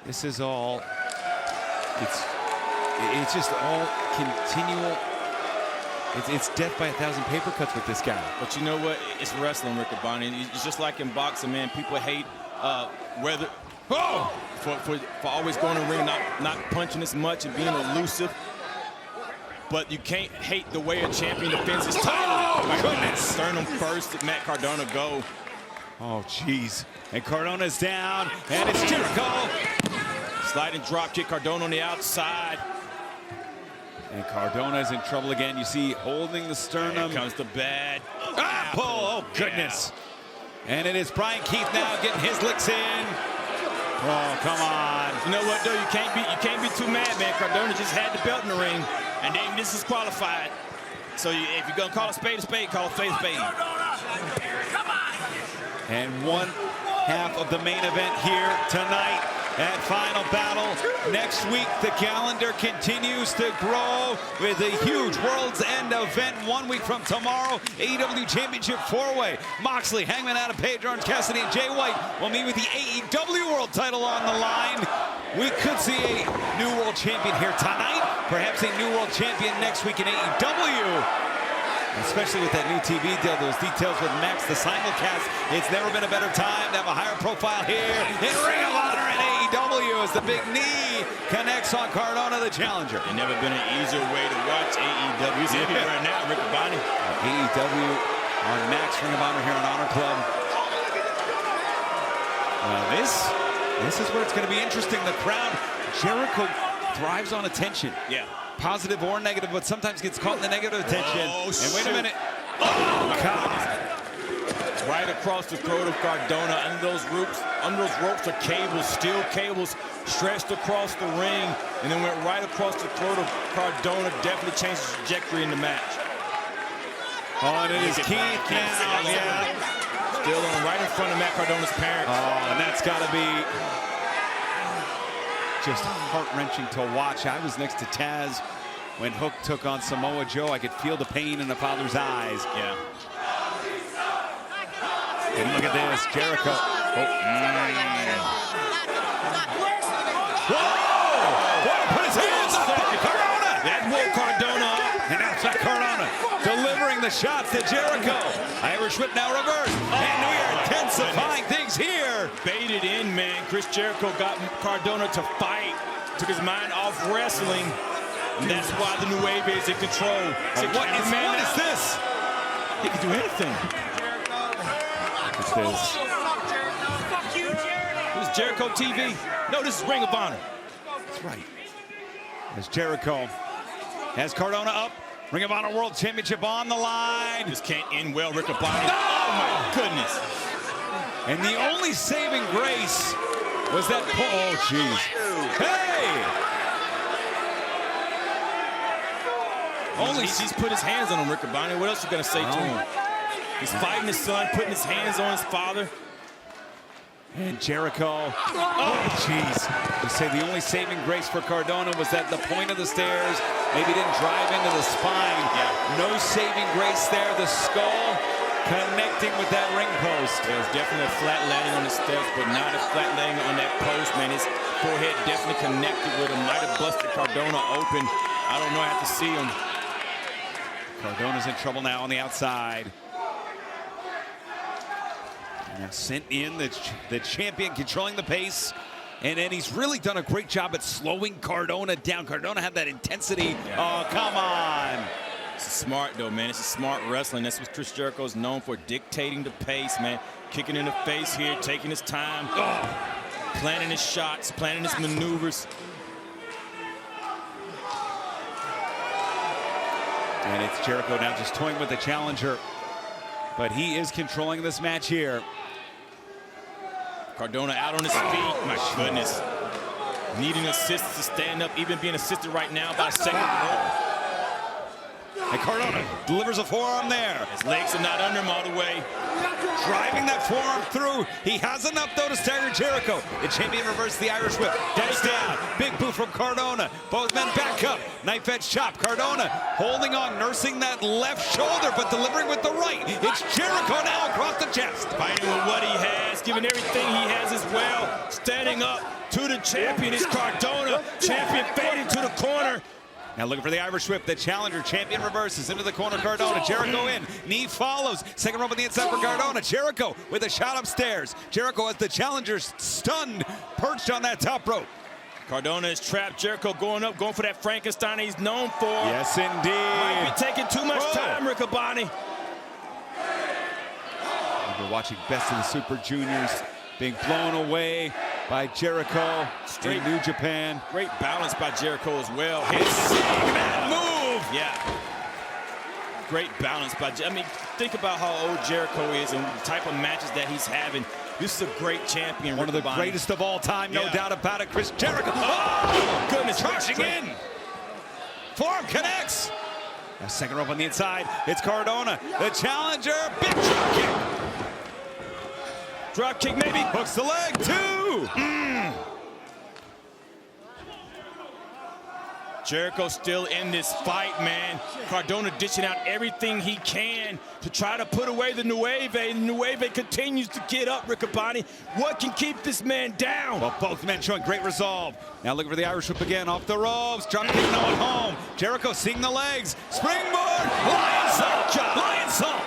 This is all, it's just all continual. It's death by 1,000 paper cuts with this guy. But you know what? It's wrestling, Rick Bonnie. It's just like in boxing, man. People hate whether for always going to the ring, not punching as much and being elusive. But you can't hate the way a champion defends his title. Oh, my goodness. Sternum first, let Matt Cardona go. Oh, jeez. And Cardona's down, and it's Jericho. Sliding drop kick, Cardona on the outside. And Cardona is in trouble again. You see, holding the sternum. Here comes the bad apple. Oh, goodness. And it is Bryan Keith now getting his licks in. Oh, come on. You know what, though? You can't be too mad, man. Cardona just had the belt in the ring, and then this is qualified. So if you're gonna call a spade, call a spade. And one half of the main event here tonight at Final Battle. Next week, the calendar continues to grow with a huge World's End event 1 week from tomorrow. AEW Championship 4-way. Moxley, Hangman Adam Page, Orange Cassidy, and Jay White will meet with the AEW World title on the line. We could see a new world champion here tonight. Perhaps a new world champion next week in AEW. Especially with that new TV deal, those details with Max, the simulcast. It's never been a better time to have a higher profile here in Ring of Honor and AEW as the big knee connects on Cardona, the challenger. There's never been an easier way to watch AEW. It's everywhere now, Rick Bonnie. AEW on Max, Ring of Honor here on Honor Club. This is where it's going to be interesting. The crowd, Jericho thrives on attention. Yeah. Positive or negative, but sometimes gets caught in the negative attention. Oh, and wait a minute. Oh, God. Right across the throat of Cardona. Under those ropes are cables, steel cables stretched across the ring, and then went right across the throat of Cardona. Definitely changed the trajectory in the match. Oh, and it is Keith now. Yeah. Still on right in front of Matt Cardona's parents. Oh, and that's got to be just heart-wrenching to watch. I was next to Taz when Hook took on Samoa Joe. I could feel the pain in the father's eyes. Yeah. And look at this, Jericho. Oh. Whoa! Put his hands up! Cardona! That woke Cardona up. And outside Cardona, delivering the shots to Jericho. Irish whip now reversed. And we are intensifying things here. Baited in, man. Chris Jericho got Cardona to fight. Took his mind off wrestling. And that's why the new wave is in control. What is this? He can do anything. What's this? This is Jericho TV. No, this is Ring of Honor. That's right. As Jericho has Cardona up. Ring of Honor World Championship on the line. This can't end well, Rick Bonnie. Oh, my goodness. And the only saving grace was that pull. Oh, jeez. Hey! He's put his hands on him, Rick Bonnie. What else you gonna say to him? He's fighting his son, putting his hands on his father. And Jericho. Oh, jeez. They say the only saving grace for Cardona was that the point of the stairs maybe didn't drive into the spine. Yeah. No saving grace there. The skull connecting with that ring post. There was definitely a flat landing on the steps, but not a flat landing on that post, man. His forehead definitely connected with him. Might have busted Cardona open. I don't know. I have to see him. Cardona's in trouble now on the outside. Now sent in the champion, controlling the pace. And then he's really done a great job at slowing Cardona down. Cardona had that intensity. Yeah. Oh, come on. It's smart, though, man. It's a smart wrestling. That's what Chris Jericho is known for, dictating the pace, man. Kicking in the face here, taking his time. Planning his shots, planning his maneuvers. And it's Jericho now just toying with the challenger. But he is controlling this match here. Cardona out on his feet. My goodness. Needing assist to stand up, even being assisted right now by second row. And Cardona delivers a forearm there. His legs are not under him all the way. Driving that forearm through. He has enough, though, to stagger Jericho. The champion reverses the Irish whip. Goes down. Big boot from Cardona. Both men back up. Knife edge chop. Cardona holding on, nursing that left shoulder, but delivering with the right. It's Jericho now across the chest. Fighting with what he has, giving everything he has as well. Standing up to the champion is Cardona. Champion fading to the corner. Now looking for the Irish whip. The challenger, champion reverses into the corner. Cardona, Jericho in. Knee follows. Second rope on the inside for Cardona. Jericho with a shot upstairs. Jericho has the challenger stunned, perched on that top rope. Cardona is trapped. Jericho going up, going for that Frankenstein he's known for. Yes, indeed. Might be taking too much time, Rick Bonnie. We're watching Best of the Super Juniors being blown away by Jericho in New Japan. Great balance by Jericho as well. His Sigma move. great balance. But I mean, think about how old Jericho is and the type of matches that he's having. This is a great champion. One of the greatest of all time, no doubt about it. Chris Jericho. Oh, goodness, charging in. Forearm connects. A second rope on the inside. It's Cardona, the challenger. Big drop kick. Drop kick maybe. Hooks the leg, 2. Jericho still in this fight, man. Cardona dishing out everything he can to try to put away the Nueve. The Nueve continues to get up, Riccaboni. What can keep this man down? Well, both men showing great resolve. Now looking for the Irish whip again, off the ropes. Drop kick, no one home. Jericho seeing the legs. Springboard, lion salt, lion salt.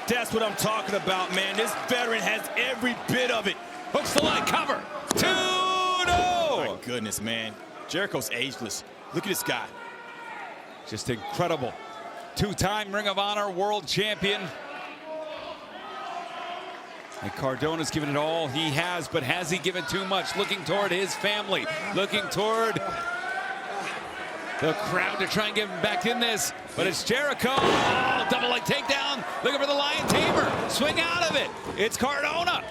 That's what I'm talking about, man. This veteran has every bit of it. Hooks the leg, cover. 2, no. My goodness, man. Jericho's ageless. Look at this guy. Just incredible. 2-time Ring of Honor World Champion. And Cardona's given it all he has, but has he given too much? Looking toward his family, looking toward the crowd to try and get him back in this. But it's Jericho. Oh, double leg takedown. Looking for the Lion Tamer. Swing out of it. It's Cardona.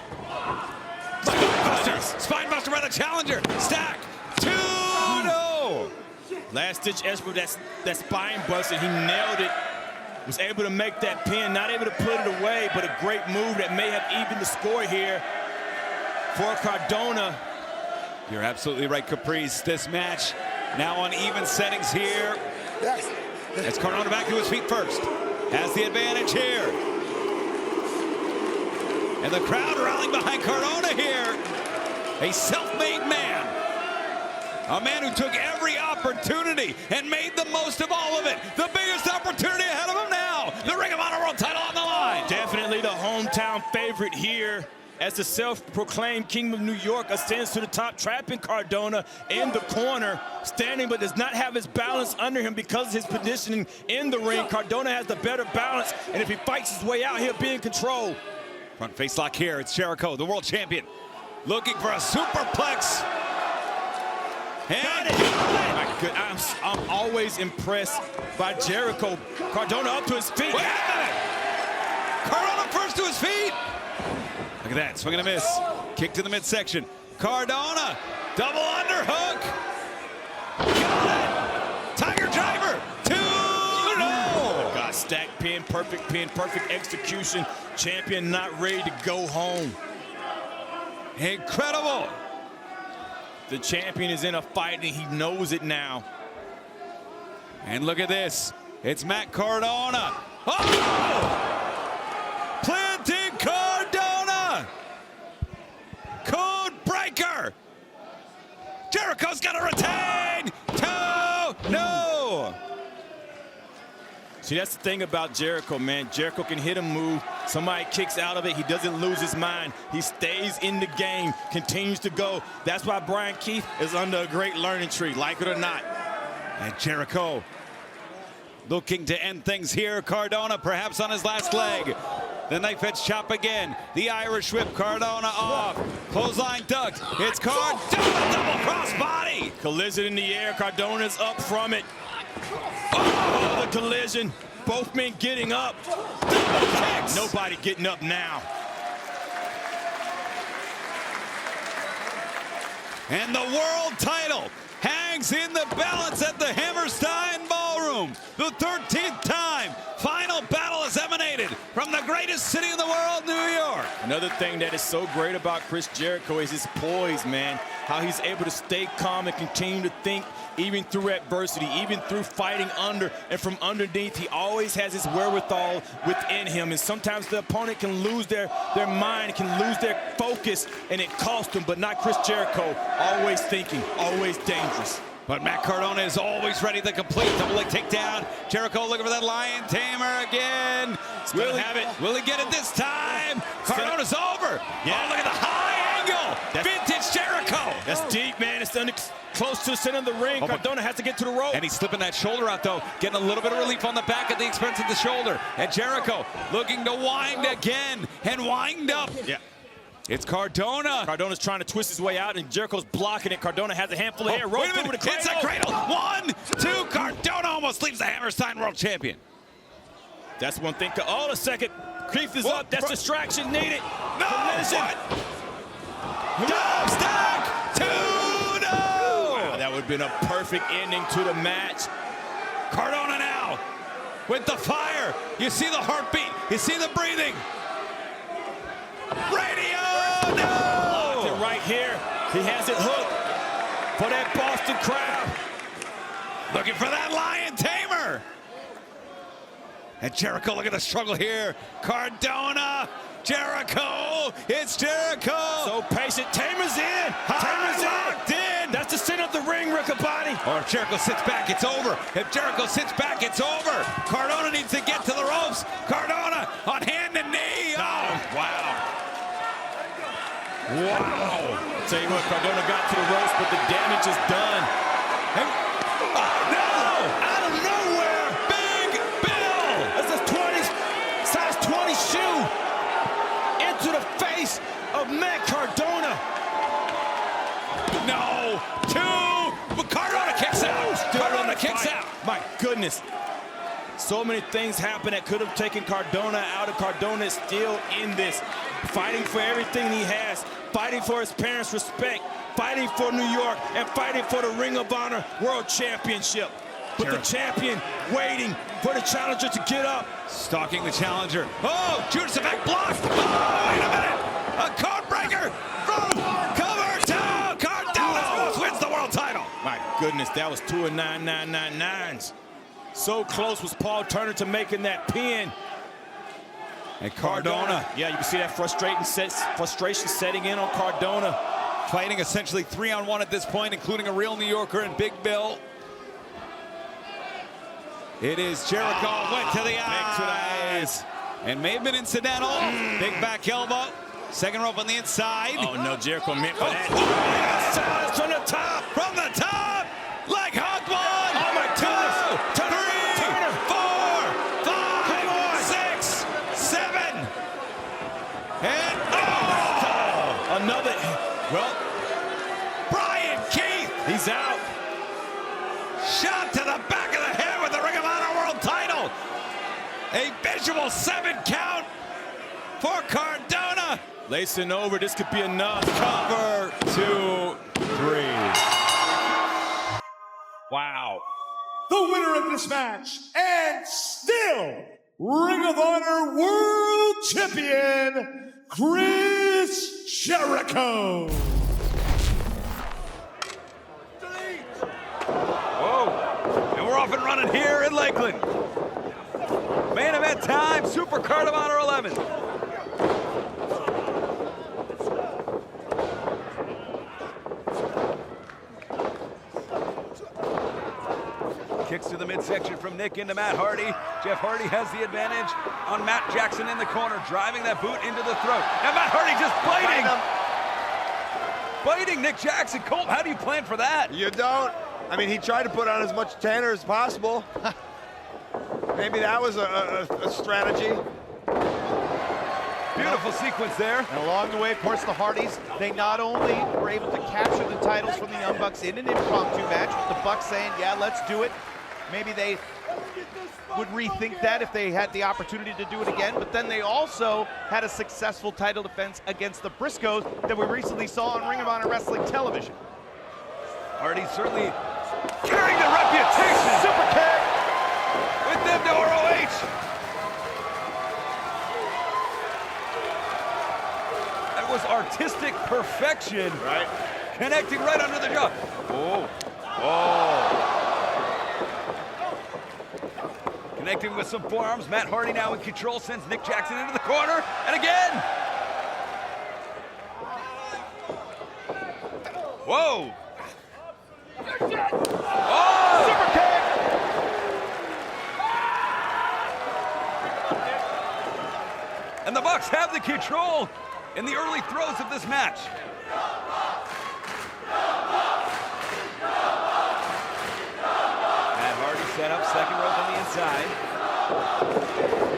Spinebuster. Spinebuster by the challenger. Stack. 2, no. Last-ditch effort, that spine busted. He nailed it. Was able to make that pin. Not able to put it away, but a great move that may have evened the score here for Cardona. You're absolutely right, Caprice. This match now on even settings here. It's Cardona back to his feet first. Has the advantage here. And the crowd rallying behind Cardona here. A self-made man. A man who took every opportunity and made the most of all of it. The biggest opportunity ahead of him now. The Ring of Honor World title on the line. Definitely the hometown favorite here as the self-proclaimed King of New York ascends to the top, trapping Cardona in the corner, standing but does not have his balance under him because of his positioning in the ring. Cardona has the better balance, and if he fights his way out, he'll be in control. Front face lock here. It's Jericho, the world champion, looking for a superplex. And I'm always impressed by Jericho. Cardona up to his feet. Wait a minute. Cardona first to his feet. Look at that, swing and a miss. Kick to the midsection. Cardona, double underhook. Got it. Tiger driver, 2, no. Got stacked pin, perfect execution. Champion not ready to go home. Incredible. The champion is in a fight and he knows it now. And look at this. It's Matt Cardona. Oh! Planting Cardona. Code breaker. Jericho's got to retain. 2, no. See, that's the thing about Jericho, man. Jericho can hit a move. Somebody kicks out of it. He doesn't lose his mind. He stays in the game, continues to go. That's why Bryan Keith is under a great learning tree, like it or not. And Jericho looking to end things here. Cardona perhaps on his last leg. The knife edge chop again. The Irish whip, Cardona off. Clothesline ducked. It's Cardona, double cross body. Collision in the air. Cardona's up from it. Oh, the collision. Both men getting up. Nobody getting up now. And the world title hangs in the balance at the Hammerstein Ballroom. The 13th time final battle is emanated from the greatest city in the world, New York. Another thing that is so great about Chris Jericho is his poise, man. How he's able to stay calm and continue to think even through adversity, even through fighting under and from underneath. He always has his wherewithal within him. And sometimes the opponent can lose their mind, can lose their focus, and it costs them, but not Chris Jericho. Always thinking, always dangerous. But Matt Cardona is always ready to complete double leg takedown. Jericho looking for that Lion Tamer again. Will he have it? Will he get it this time? Cardona's over. Yeah. Oh, look at the high angle. Vintage Jericho. That's deep, man. It's close to the center of the ring. Cardona has to get to the rope. And he's slipping that shoulder out, though. Getting a little bit of relief on the back at the expense of the shoulder. And Jericho looking to wind again and wind up. Yeah. It's Cardona. Cardona's trying to twist his way out, and Jericho's blocking it. Cardona has a handful of air. Wait a minute. It's a cradle. 1, 2. Cardona almost leaves the Hammerstein World Champion. That's one thing. Oh, the second creep is up. That's distraction needed. No! What? Dog stack! 2-0! Wow, that would have been a perfect ending to the match. Cardona now with the fire. You see the heartbeat. You see the breathing. Radio! No! Locked it right here. He has it hooked for that Boston crowd. Looking for that lion tamer. And Jericho, look at the struggle here. Cardona, Jericho, it's Jericho. So patient, Tamer's in. Tamer's Locked in. That's the center of the ring, Riccaboni. Or if Jericho sits back, it's over. If Jericho sits back, it's over. Cardona needs to get to the ropes. Cardona on hand and knee. Oh, wow. Wow. Tell you what, Cardona got to the ropes, but the damage is done. And, oh, no! Out of nowhere, Big Bill! That's a size 20 shoe into the face of Matt Cardona. No, 2, but Cardona kicks out. Cardona kicks out. My goodness. So many things happen that could have taken Cardona out, and Cardona is still in this, fighting for everything he has, fighting for his parents' respect, fighting for New York, and fighting for the Ring of Honor World Championship. But the champion waiting for the challenger to get up. Stalking the challenger. Oh, Judas Effect blocked. Oh, wait a minute. A code breaker from cover 2. Cardona almost wins the world title. My goodness, that was 2 of 9,999s. So close was Paul Turner to making that pin. And Cardona. Yeah, you can see that frustration setting in on Cardona. Fighting essentially 3-on-1 at this point, including a real New Yorker and Big Bill. It is Jericho, went to the eyes. And may have been incidental. Big back elbow. Second rope on the inside. Oh no, Jericho meant for that. Oh, from the top. From the top. Leg hug one. Oh my goodness. 2, 3, 4, 5, 6, 7. And another. Well, Bryan Keith. he's out. Shot to the back of the head with the Ring of Honor World title. A visual 7 count for Cardona. Lacing over, this could be enough. Cover 2, 3. Wow. The winner of this match, and still Ring of Honor World Champion, Chris Jericho. Whoa, and we're off and running here in Lakeland. Main event time, Super Card of Honor 11. Kicks to the midsection from Nick into Matt Hardy. Jeff Hardy has the advantage on Matt Jackson in the corner, driving that boot into the throat. And Matt Hardy just biting Nick Jackson. Colt, how do you plan for that? You don't. I mean, he tried to put on as much Tanner as possible. Maybe that was a strategy. Beautiful sequence there. And along the way, of course, the Hardys, they not only were able to capture the titles from the Young Bucks in an impromptu match, with the Bucks saying, yeah, let's do it. Maybe they would rethink that if they had the opportunity to do it again, but then they also had a successful title defense against the Briscoes that we recently saw on Ring of Honor Wrestling Television. Hardy certainly carrying the reputation. Super kick with them to ROH. That was artistic perfection. Right. Connecting right under the jaw. Oh, oh. Connecting with some forearms. Matt Hardy now in control, sends Nick Jackson into the corner, and again. Whoa. Oh! Super kick! And the Bucks have the control in the early throes of this match. Matt Hardy set up, second rope on the inside.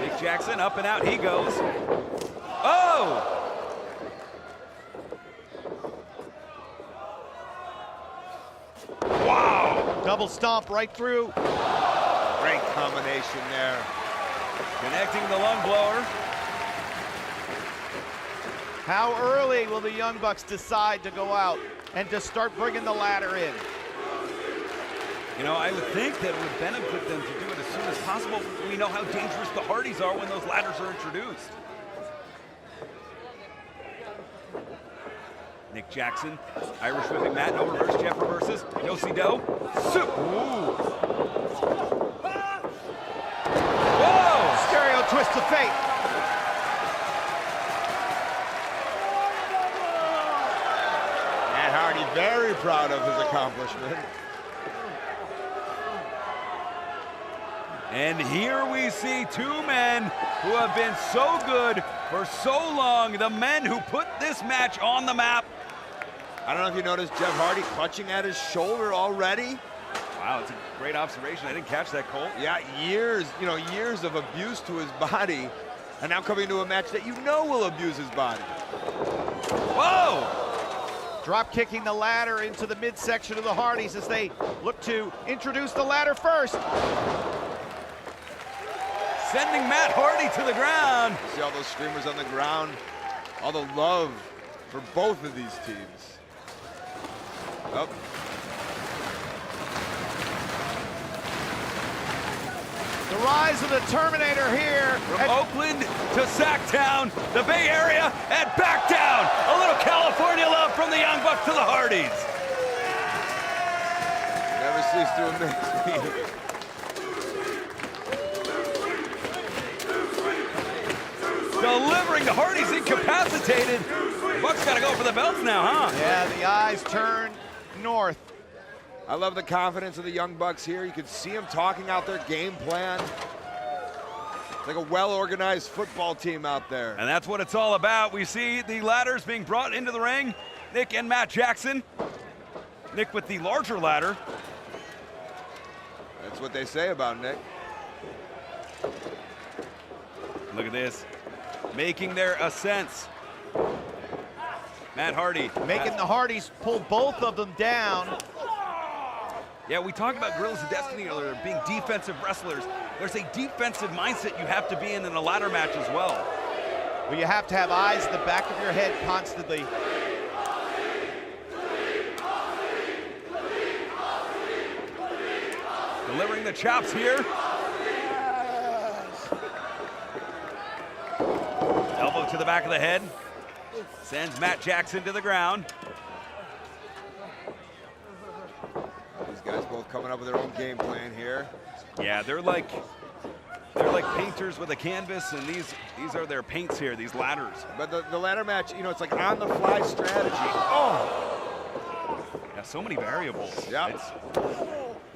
Nick Jackson up and out he goes. Oh! Wow! Double stomp right through. Great combination there. Connecting the lung blower. How early will the Young Bucks decide to go out and to start bringing the ladder in? You know, I would think that it would benefit them to do it as soon as possible. We know how dangerous the Hardys are when those ladders are introduced. Nick Jackson, Irish whipping Matt, no reverse, Jeff reverses, do-si-do, soup. Ooh. Whoa! Stereo twist of fate. Matt Hardy very proud of his accomplishment. And here we see two men who have been so good for so long, the men who put this match on the map. I don't know if you noticed Jeff Hardy clutching at his shoulder already. Wow, it's a great observation. I didn't catch that, Cole. Yeah, years of abuse to his body, and now coming to a match that you know will abuse his body. Whoa! Drop kicking the ladder into the midsection of the Hardys as they look to introduce the ladder first. Sending Matt Hardy to the ground. See all those streamers on the ground, all the love for both of these teams. Oh. The rise of the Terminator here. From Oakland to Sacktown, the Bay Area, and back down. A little California love from the Young Bucks to the Hardys. Never cease to amaze me. Delivering the Hardys incapacitated. The Bucks got to go for the belts now, huh? Yeah, the eyes turn north. I love the confidence of the Young Bucks here. You can see them talking out their game plan. It's like a well-organized football team out there. And that's what it's all about. We see the ladders being brought into the ring. Nick and Matt Jackson. Nick with the larger ladder. That's what they say about Nick. Look at this. Making their ascents. Matt Hardy. Making the Hardys pull both of them down. Yeah, we talked about Gorillas of Destiny earlier, being defensive wrestlers. There's a defensive mindset you have to be in a ladder match as well. Well, you have to have eyes in the back of your head constantly. Delivering the chops here. Elbow to the back of the head. Sends Matt Jackson to the ground. These guys both coming up with their own game plan here. Yeah, they're like painters with a canvas, and these are their paints here, these ladders. But the ladder match, you know, it's like on-the-fly strategy. Oh! Yeah, so many variables. Yeah.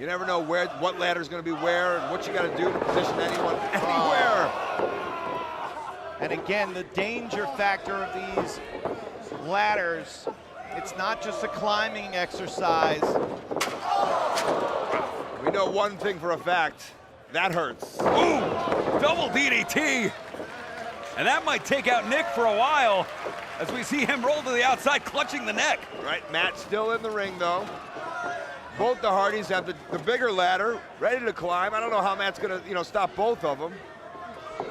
You never know what ladder's going to be where and what you got to do to position anyone anywhere. And again, the danger factor of these ladders, it's not just a climbing exercise. We know one thing for a fact, that hurts. Boom! Double DDT. And that might take out Nick for a while as we see him roll to the outside, clutching the neck. Right, Matt still in the ring though. Both the Hardys have the bigger ladder, ready to climb. I don't know how Matt's gonna, stop both of them.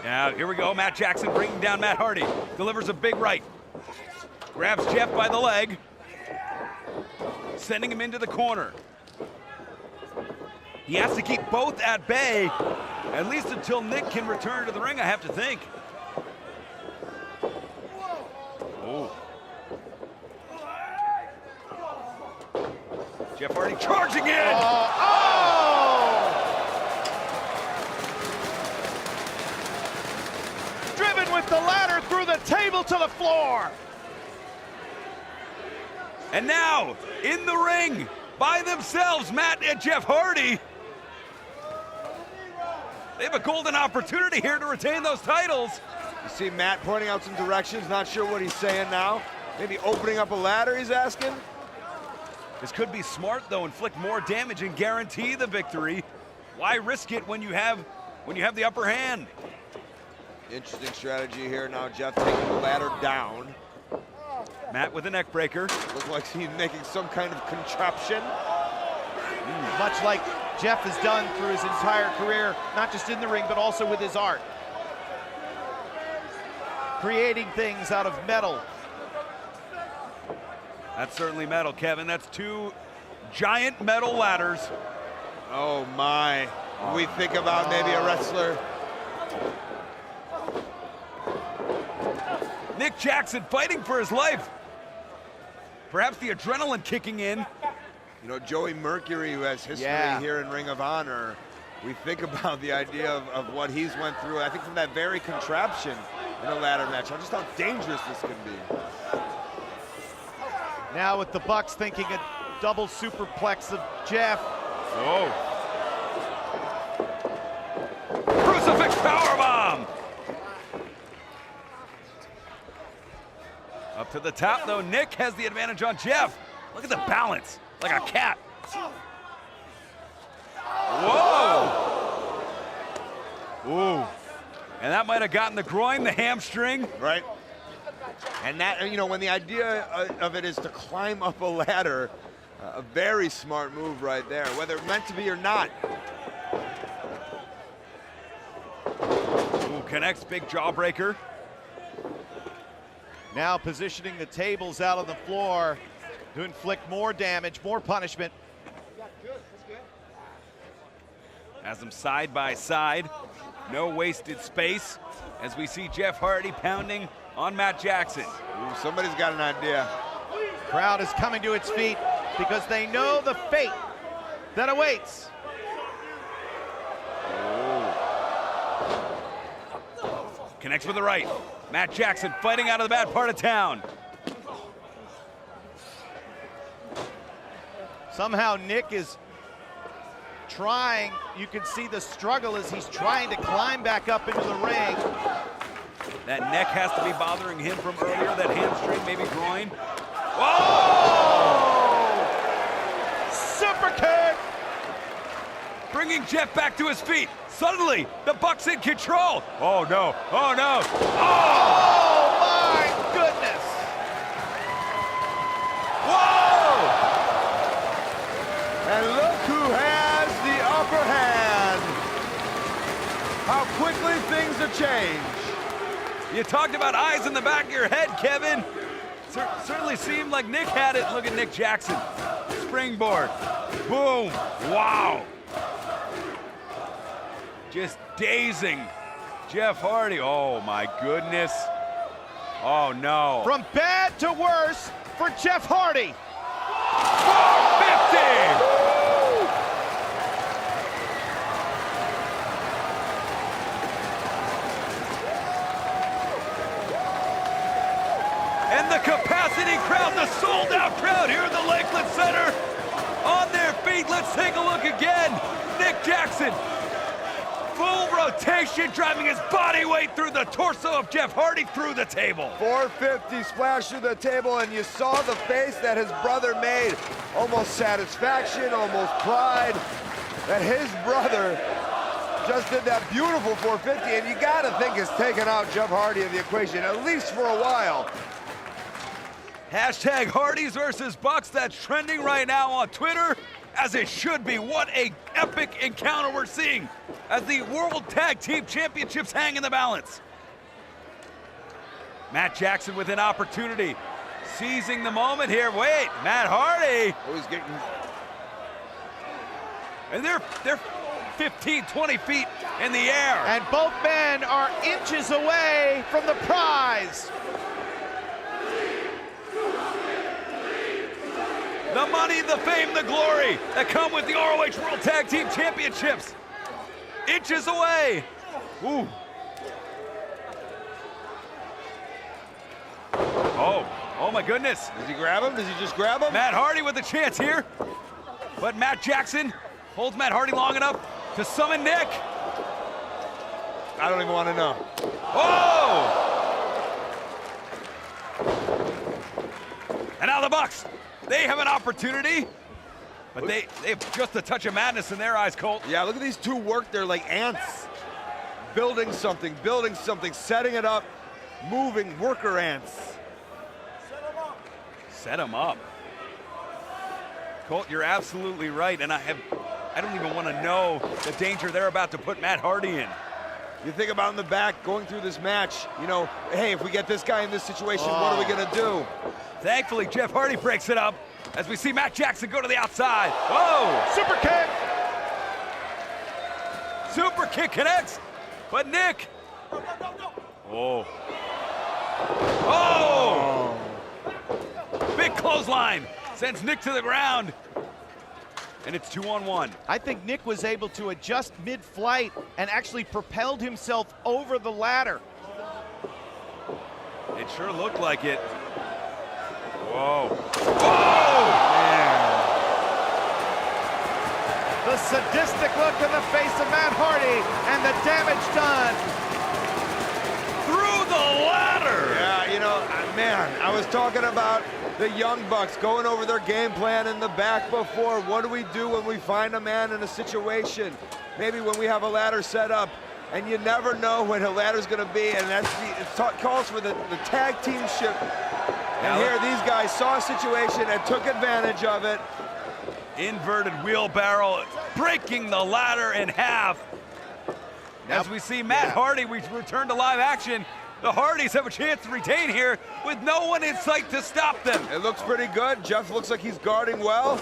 Now, here we go. Matt Jackson bringing down Matt Hardy. Delivers a big right. Grabs Jeff by the leg. Sending him into the corner. He has to keep both at bay, at least until Nick can return to the ring, I have to think. Oh. Jeff Hardy charging in. Driven with the ladder through the table to the floor. And now, in the ring, by themselves, Matt and Jeff Hardy. They have a golden opportunity here to retain those titles. You see Matt pointing out some directions, not sure what he's saying now. Maybe opening up a ladder, he's asking. This could be smart, though, inflict more damage and guarantee the victory. Why risk it when you have the upper hand? Interesting strategy here. Now Jeff taking the ladder down. Matt with a neck breaker. Looks like he's making some kind of contraption. Much like Jeff has done through his entire career, not just in the ring, but also with his art. Creating things out of metal. That's certainly metal, Kevin. That's 2 giant metal ladders. Oh my. We think about maybe a wrestler. Nick Jackson fighting for his life. Perhaps the adrenaline kicking in. You know, Joey Mercury, who has history here in Ring of Honor, we think about the idea of what he's went through, I think from that very contraption in a ladder match, just how dangerous this can be. Now with the Bucks thinking a double superplex of Jeff. Oh. Crucifix powerbomb. Up to the top, though. Nick has the advantage on Jeff. Look at the balance, like a cat. Whoa! Ooh. And that might have gotten the groin, the hamstring. Right. And that, you know, when the idea of it is to climb up a ladder, a very smart move right there, whether meant to be or not. Ooh, connects, big jawbreaker. Now positioning the tables out on the floor to inflict more damage, more punishment. Has them side by side. No wasted space as we see Jeff Hardy pounding on Matt Jackson. Ooh, somebody's got an idea. Crowd is coming to its feet because they know the fate that awaits. Connects with the right. Matt Jackson fighting out of the bad part of town. Somehow Nick is trying, you can see the struggle as he's trying to climb back up into the ring. That neck has to be bothering him from earlier, that hamstring, maybe groin. Whoa! Super kick! Bringing Jeff back to his feet. Suddenly, the Bucks in control. Oh no, oh no. Oh my goodness! Whoa! And look who has the upper hand. How quickly things have changed. You talked about eyes in the back of your head, Kevin. Certainly seemed like Nick had it. Look at Nick Jackson. Springboard. Boom. Wow. Just dazing Jeff Hardy. Oh my goodness. Oh no. From bad to worse for Jeff Hardy. 450. And the capacity crowd, the sold-out crowd here at the Lakeland Center, on their feet. Let's take a look again. Nick Jackson, full rotation, driving his body weight through the torso of Jeff Hardy through the table. 450 splash through the table, and you saw the face that his brother made. Almost satisfaction, almost pride, that his brother just did that beautiful 450, and you gotta think it's taken out Jeff Hardy of the equation, at least for a while. Hashtag Hardys versus Bucks, that's trending right now on Twitter, as it should be. What a epic encounter we're seeing as the World Tag Team Championships hang in the balance. Matt Jackson with an opportunity, seizing the moment here. Wait, Matt Hardy. Oh, he's getting... And they're 15, 20 feet in the air. And both men are inches away from the prize. The money, the fame, the glory that come with the ROH World Tag Team Championships. Inches away. Ooh. Oh my goodness. Does he grab him? Does he just grab him? Matt Hardy with a chance here. But Matt Jackson holds Matt Hardy long enough to summon Nick. I don't even want to know. Oh! And now the Bucks. They have an opportunity, but they have just a touch of madness in their eyes, Colt. Yeah, look at these two work. They're like ants. Building something, setting it up, moving, worker ants. Set them up. Colt, you're absolutely right, and I I don't even want to know the danger they're about to put Matt Hardy in. You think about in the back, going through this match, you know, hey, if we get this guy in this situation, what are we gonna do? Thankfully, Jeff Hardy breaks it up as we see Matt Jackson go to the outside. Whoa, super kick. Super kick connects, but Nick. Oh. Oh! Big clothesline sends Nick to the ground. And it's 2-on-1. I think Nick was able to adjust mid-flight and actually propelled himself over the ladder. It sure looked like it. Whoa. Whoa! Man. The sadistic look in the face of Matt Hardy and the damage done. Through the ladder! Yeah, you know, man, I was talking about the Young Bucks going over their game plan in the back before. What do we do when we find a man in a situation? Maybe when we have a ladder set up, and you never know when a ladder's gonna be, and it calls for the tag teamship. And here, these guys saw a situation and took advantage of it. Inverted wheelbarrow, breaking the ladder in half. As we see Matt Hardy, we return to live action. The Hardys have a chance to retain here with no one in sight to stop them. It looks pretty good. Jeff looks like he's guarding well.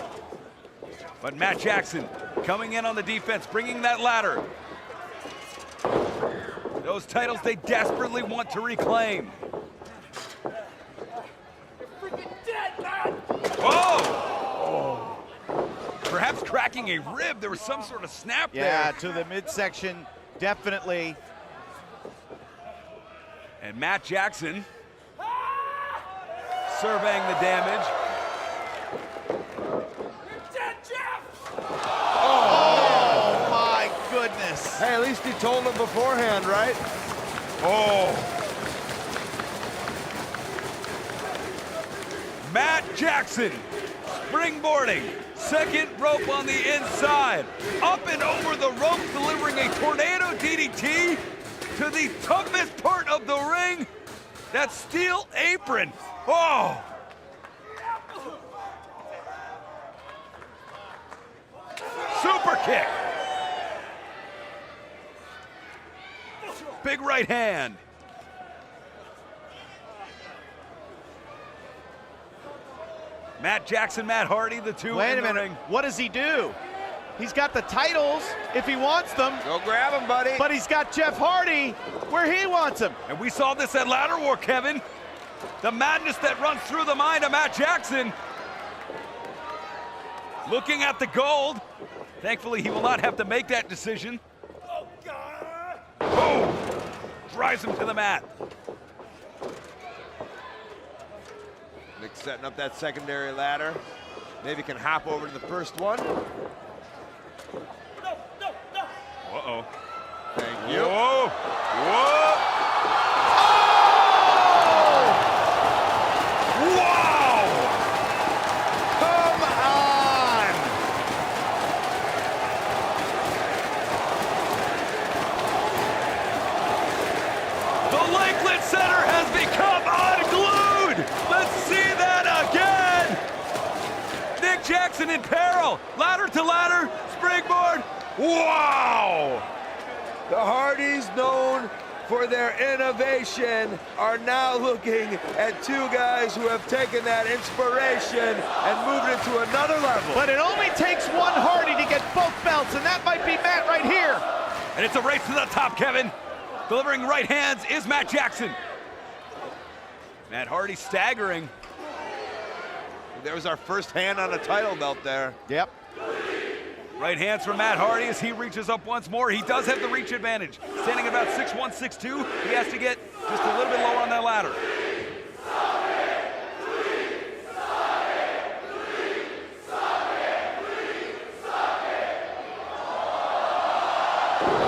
But Matt Jackson coming in on the defense, bringing that ladder. Those titles they desperately want to reclaim. Whoa! Perhaps cracking a rib. There was some sort of snap there. Yeah, to the midsection, definitely. And Matt Jackson surveying the damage. Oh my goodness. Hey, at least he told him beforehand, right? Oh. Matt Jackson springboarding, second rope on the inside, up and over the rope, delivering a tornado DDT to the toughest part of the ring, that steel apron. Oh! Super kick. Big right hand. Matt Jackson, Matt Hardy, the two Wait in a the minute, ring. what does he do? He's got the titles if he wants them. Go grab him, buddy. But he's got Jeff Hardy where he wants him. And we saw this at Ladder War, Kevin. The madness that runs through the mind of Matt Jackson. Looking at the gold. Thankfully, he will not have to make that decision. Oh, God. Boom! Drives him to the mat. Nick setting up that secondary ladder. Maybe can hop over to the first one. Uh-oh. Thank you. Whoa! Whoa! Oh! Wow! Come on! The Lakeland Center has become unglued! Let's see that again! Nick Jackson in peril. Ladder to ladder, springboard. Wow! The Hardys, known for their innovation, are now looking at two guys who have taken that inspiration and moved it to another level. But it only takes one Hardy to get both belts, and that might be Matt right here. And it's a race to the top, Kevin. Delivering right hands is Matt Jackson. Matt Hardy staggering. There was our first hand on a title belt there. Yep. Right hands from Matt Hardy as he reaches up once more. He does have the reach advantage. Standing about 6'1", 6'2", he has to get just a little bit lower on that ladder.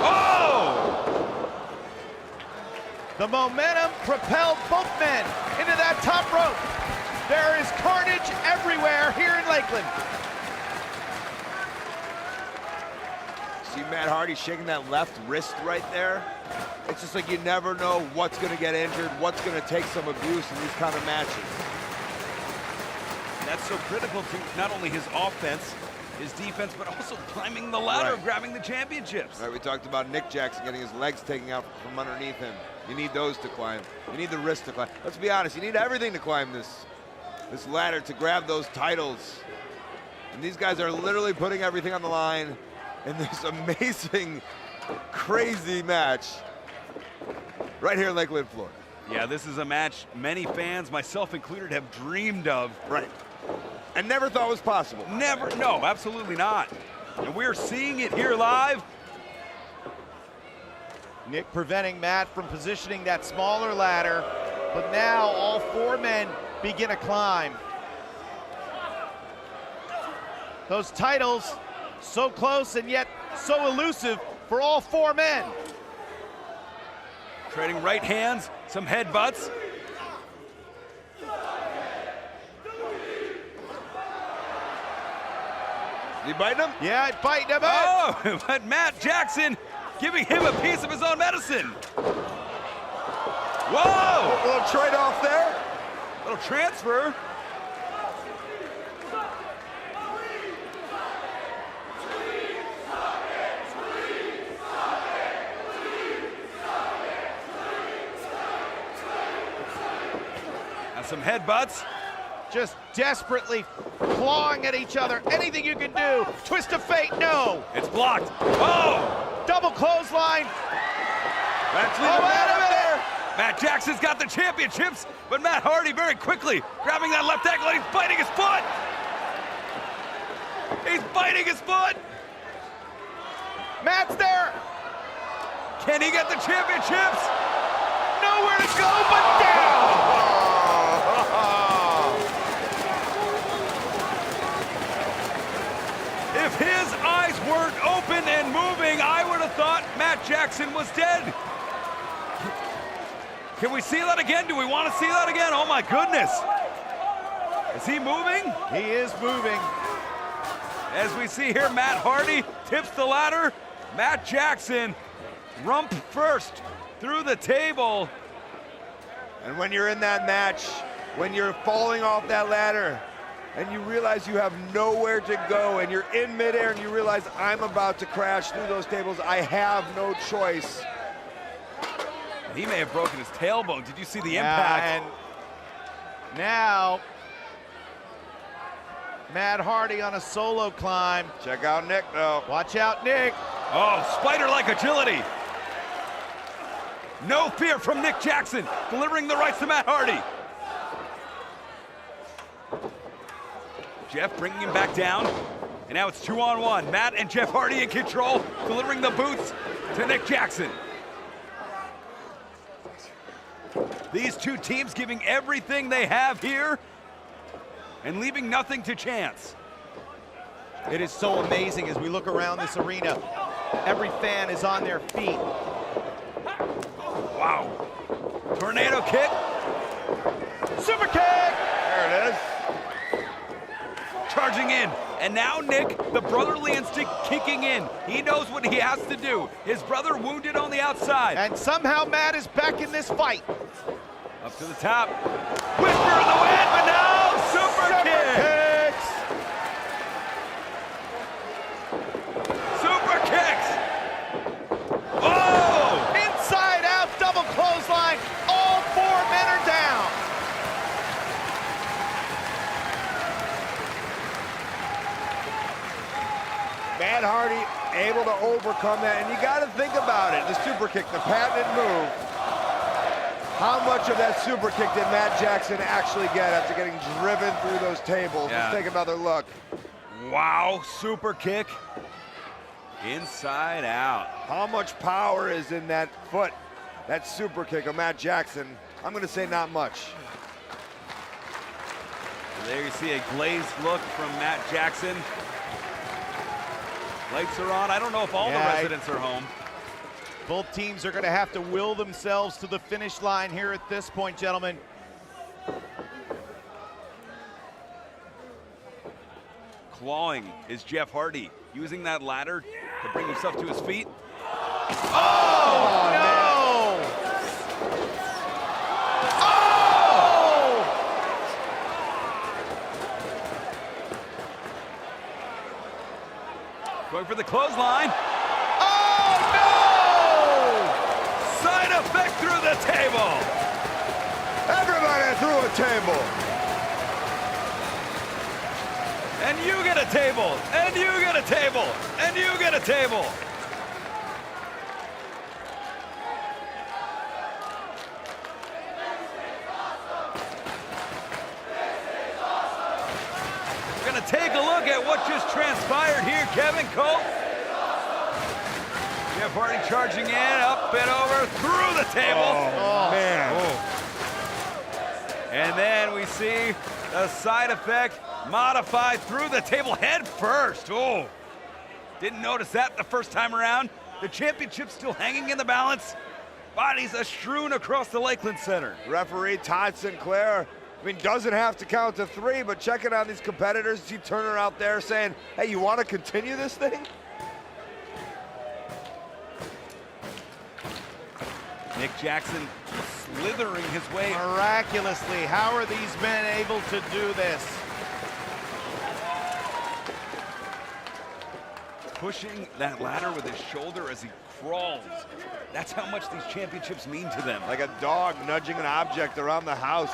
Oh! The momentum propelled both men into that top rope. There is carnage everywhere here in Lakeland. See Matt Hardy shaking that left wrist right there? It's just like you never know what's gonna get injured, what's gonna take some abuse in these kind of matches. That's so critical to not only his offense, his defense, but also climbing the ladder, grabbing the championships. Right, we talked about Nick Jackson getting his legs taken out from underneath him. You need those to climb. You need the wrist to climb. Let's be honest, you need everything to climb this ladder to grab those titles. And these guys are literally putting everything on the line in this amazing, crazy match right here in Lakeland, Florida. Yeah, this is a match many fans, myself included, have dreamed of. Right. And never thought was possible. Never, no, absolutely not. And we're seeing it here live. Nick preventing Matt from positioning that smaller ladder, but now all 4 men begin a climb. Those titles, so close and yet so elusive for all 4 men. Trading right hands, some headbutts. You biting him? Yeah, biting him. Oh, but Matt Jackson giving him a piece of his own medicine. Whoa! A little trade-off there. Little transfer. And some headbutts. Just desperately clawing at each other. Anything you can do. Twist of fate, no. It's blocked. Oh! Double clothesline. That's out of there. Matt Jackson's got the championships, but Matt Hardy very quickly grabbing that left ankle and he's biting his foot. He's biting his foot. Matt's there. Can he get the championships? Nowhere to go but down. If his eyes weren't open and moving, I would have thought Matt Jackson was dead. Can we see that again? Do we want to see that again? Oh my goodness. Is he moving? He is moving. As we see here, Matt Hardy tips the ladder. Matt Jackson, rump first through the table. And when you're in that match, when you're falling off that ladder, and you realize you have nowhere to go, and you're in midair, and you realize I'm about to crash through those tables, I have no choice. He may have broken his tailbone. Did you see the impact? And now, Matt Hardy on a solo climb. Check out Nick, though. Watch out, Nick. Oh, spider-like agility. No fear from Nick Jackson, delivering the rights to Matt Hardy. Jeff bringing him back down, and now it's 2-on-1. Matt and Jeff Hardy in control, delivering the boots to Nick Jackson. These two teams giving everything they have here and leaving nothing to chance. It is so amazing as we look around this arena. Every fan is on their feet. Wow. Tornado kick. Super kick! There it is. Charging in. And now Nick, the brotherly instinct kicking in. He knows what he has to do. His brother wounded on the outside. And somehow Matt is back in this fight. Up to the top. Whisper in the wind, but now super kick. Kicks. Super kicks. Oh! Inside out, double clothesline. All 4 men are down. Matt Hardy able to overcome that, and you got to think about it. The super kick, the patented move. How much of that super kick did Matt Jackson actually get after getting driven through those tables? Yeah. Let's take another look. Wow, super kick. Inside out. How much power is in that foot? That super kick of Matt Jackson. I'm going to say not much. There you see a glazed look from Matt Jackson. Lights are on. I don't know if all the residents are home. Both teams are going to have to will themselves to the finish line here at this point, gentlemen. Clawing is Jeff Hardy, using that ladder to bring himself to his feet. Oh, no! Oh! the clothesline. Oh, no! Side effect through the table. Everybody through a table. And you get a table. And you get a table. And you get a table. We're going to take a look at what just transpired here, Kevin Cole. Jeff Hardy charging in, up and over, through the table. Oh, man. Oh. And then we see a side effect modified through the table head first. Oh, didn't notice that the first time around. The championship still hanging in the balance. Bodies a-strewn across the Lakeland Center. Referee Todd Sinclair, I mean, doesn't have to count to 3, but checking on these competitors, see Turner out there saying, hey, you want to continue this thing? Nick Jackson slithering his way. Miraculously, how are these men able to do this? Pushing that ladder with his shoulder as he crawls. That's how much these championships mean to them. Like a dog nudging an object around the house.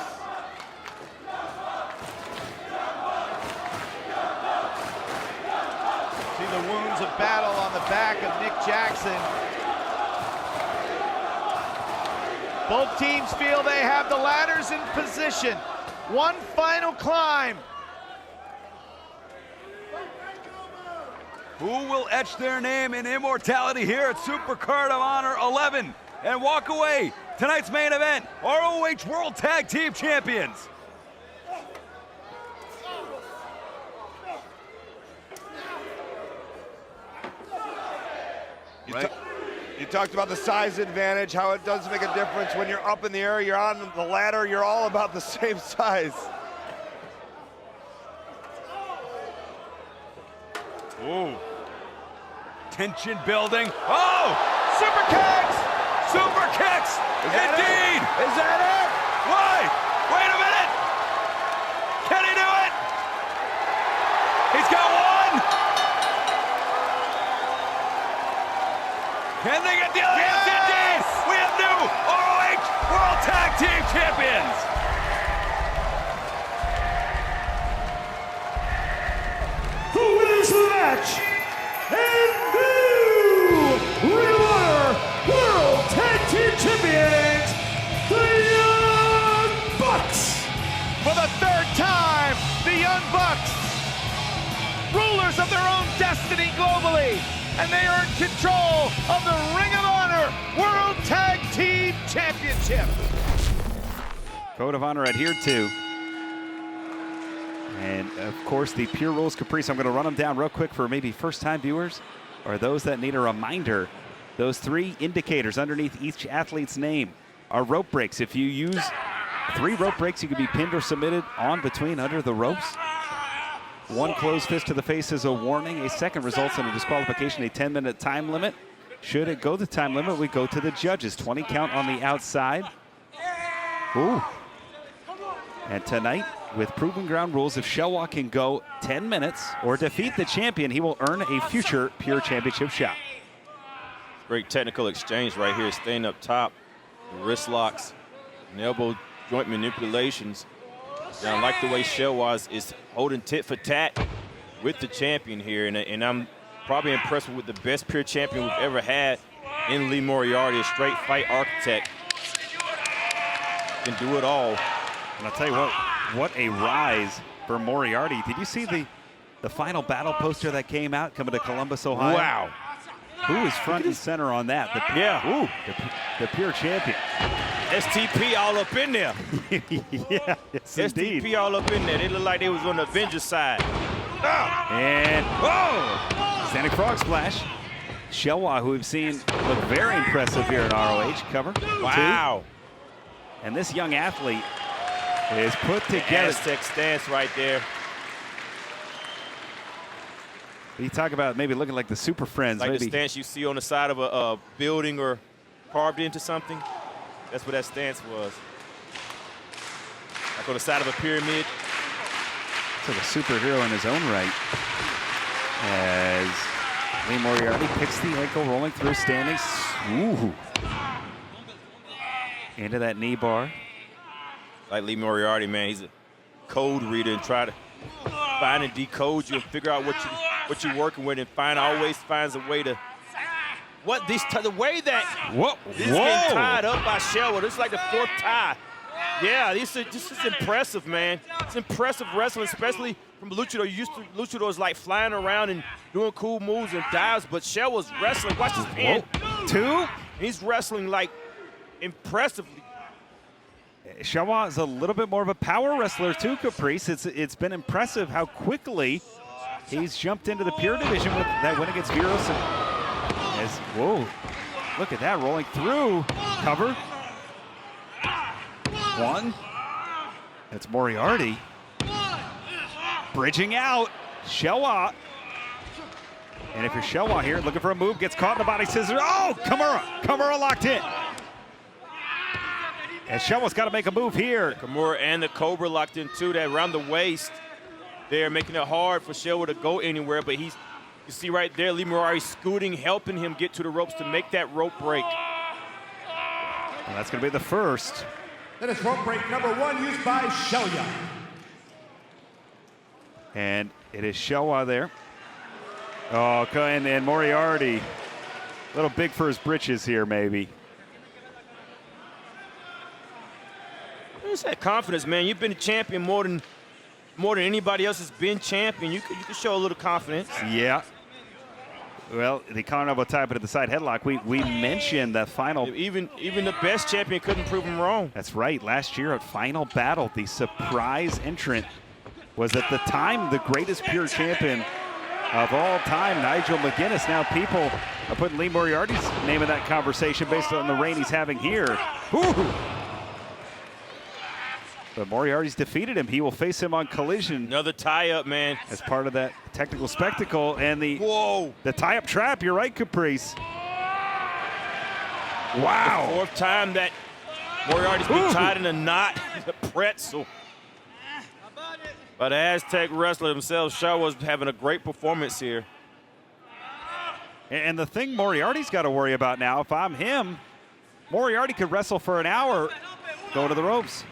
See the wounds of battle on the back of Nick Jackson. Both teams feel they have the ladders in position. One final climb. Who will etch their name in immortality here at Supercard of Honor 11 and walk away tonight's main event, ROH World Tag Team Champions? You talked about the size advantage, how it does make a difference when you're up in the air, you're on the ladder, you're all about the same size. Ooh. Tension building. Oh! Super kicks! Super kicks! Indeed! Is that it? Why? Wait a minute! Can he do it? He's got one! Can they get the other? Yes, indeed! We have new ROH World Tag Team Champions! The winners of the match and new Ring of Honor World Tag Team Champions, the Young Bucks. For the third time, the Young Bucks, rulers of their own destiny globally, and they earn control of the Ring of Honor World Tag Team Championship. Code of Honor adhered to. And of course, the Pure Rules Caprice. I'm going to run them down real quick for maybe first-time viewers or those that need a reminder. Those 3 indicators underneath each athlete's name are rope breaks. If you use 3 rope breaks, you can be pinned or submitted on, between, under the ropes. 1 closed fist to the face is a warning. A second results in a disqualification, a 10-minute time limit. Should it go to time limit, we go to the judges. 20 count on the outside. Ooh. And tonight, with Proven Ground rules, if Shelwa can go 10 minutes or defeat the champion, he will earn a future Pure Championship shot. Great technical exchange right here, staying up top. Wrist locks, and elbow joint manipulations. And I like the way Shelwa is holding tit for tat with the champion here, and I'm probably impressed with the best Pure champion we've ever had in Lee Moriarty, a straight fight architect. Can do it all. And I'll tell you what a rise for Moriarty. Did you see the final battle poster that came out coming to Columbus, Ohio? Wow. Who is front and center on that? The Pure champion. STP all up in there. Yeah, yes, indeed. STP all up in there. They look like they was on the Avengers side. And Standing Frog Splash. Shelwa, who we've seen look very impressive here in ROH, cover. Wow. 2. And this young athlete is put together. Aztec stance right there. You talk about maybe looking like the Super Friends. Like maybe. the stance you see on the side of a building or carved into something. That's what that stance was. Like on the side of a pyramid. It's like a superhero in his own right. As Lee Moriarty picks the ankle, rolling through, standing. Ooh. Into that knee bar. Like Lee Moriarty, man, he's a code reader and try to find and decode you and figure out what you're working with, and always finds a way to. The way that this is getting tied up by Shelwa. This is like the 4th tie. Yeah, this is impressive, man. It's impressive wrestling, especially from Luchador. Luchador is like flying around and doing cool moves and dives, but Shelwa's wrestling. Watch his pin. 2. He's wrestling like impressively. Shelwa is a little bit more of a power wrestler too, Caprice. It's been impressive how quickly he's jumped into the Pure division with that win against Viros. Whoa, look at that, rolling through. Cover. 1. That's Moriarty. Bridging out. Shelwa. And if you're Shelwa here, looking for a move, gets caught in the body scissors. Oh, Kimura locked in. And Shelwa's got to make a move here. Kimura and the Cobra locked in too. That around the waist, they're making it hard for Shelwa to go anywhere. But you see right there, Lee Moriarty scooting, helping him get to the ropes to make that rope break. And that's going to be the first. That is rope break number 1 used by Shelwa. And it is Shelwa there. Oh, and Moriarty. A little big for his britches here, maybe. It's that confidence, man. You've been a champion more than anybody else has been champion. You can show a little confidence. Yeah. Well, the Conrad tie, but at the side headlock, we mentioned the final. Even the best champion couldn't prove him wrong. That's right. Last year at Final Battle, the surprise entrant was at the time the greatest pure champion of all time, Nigel McGuinness. Now people are putting Lee Moriarty's name in that conversation based on the reign he's having here. Ooh. But Moriarty's defeated him. He will face him on Collision. Another tie-up, man. As part of that technical spectacle. And the tie-up trap. You're right, Caprice. Wow. The 4th time that Moriarty's been tied in a knot. The pretzel. But the Aztec wrestler himself, Shaw, was having a great performance here. And the thing Moriarty's got to worry about now, if I'm him, Moriarty could wrestle for an hour, go to the ropes.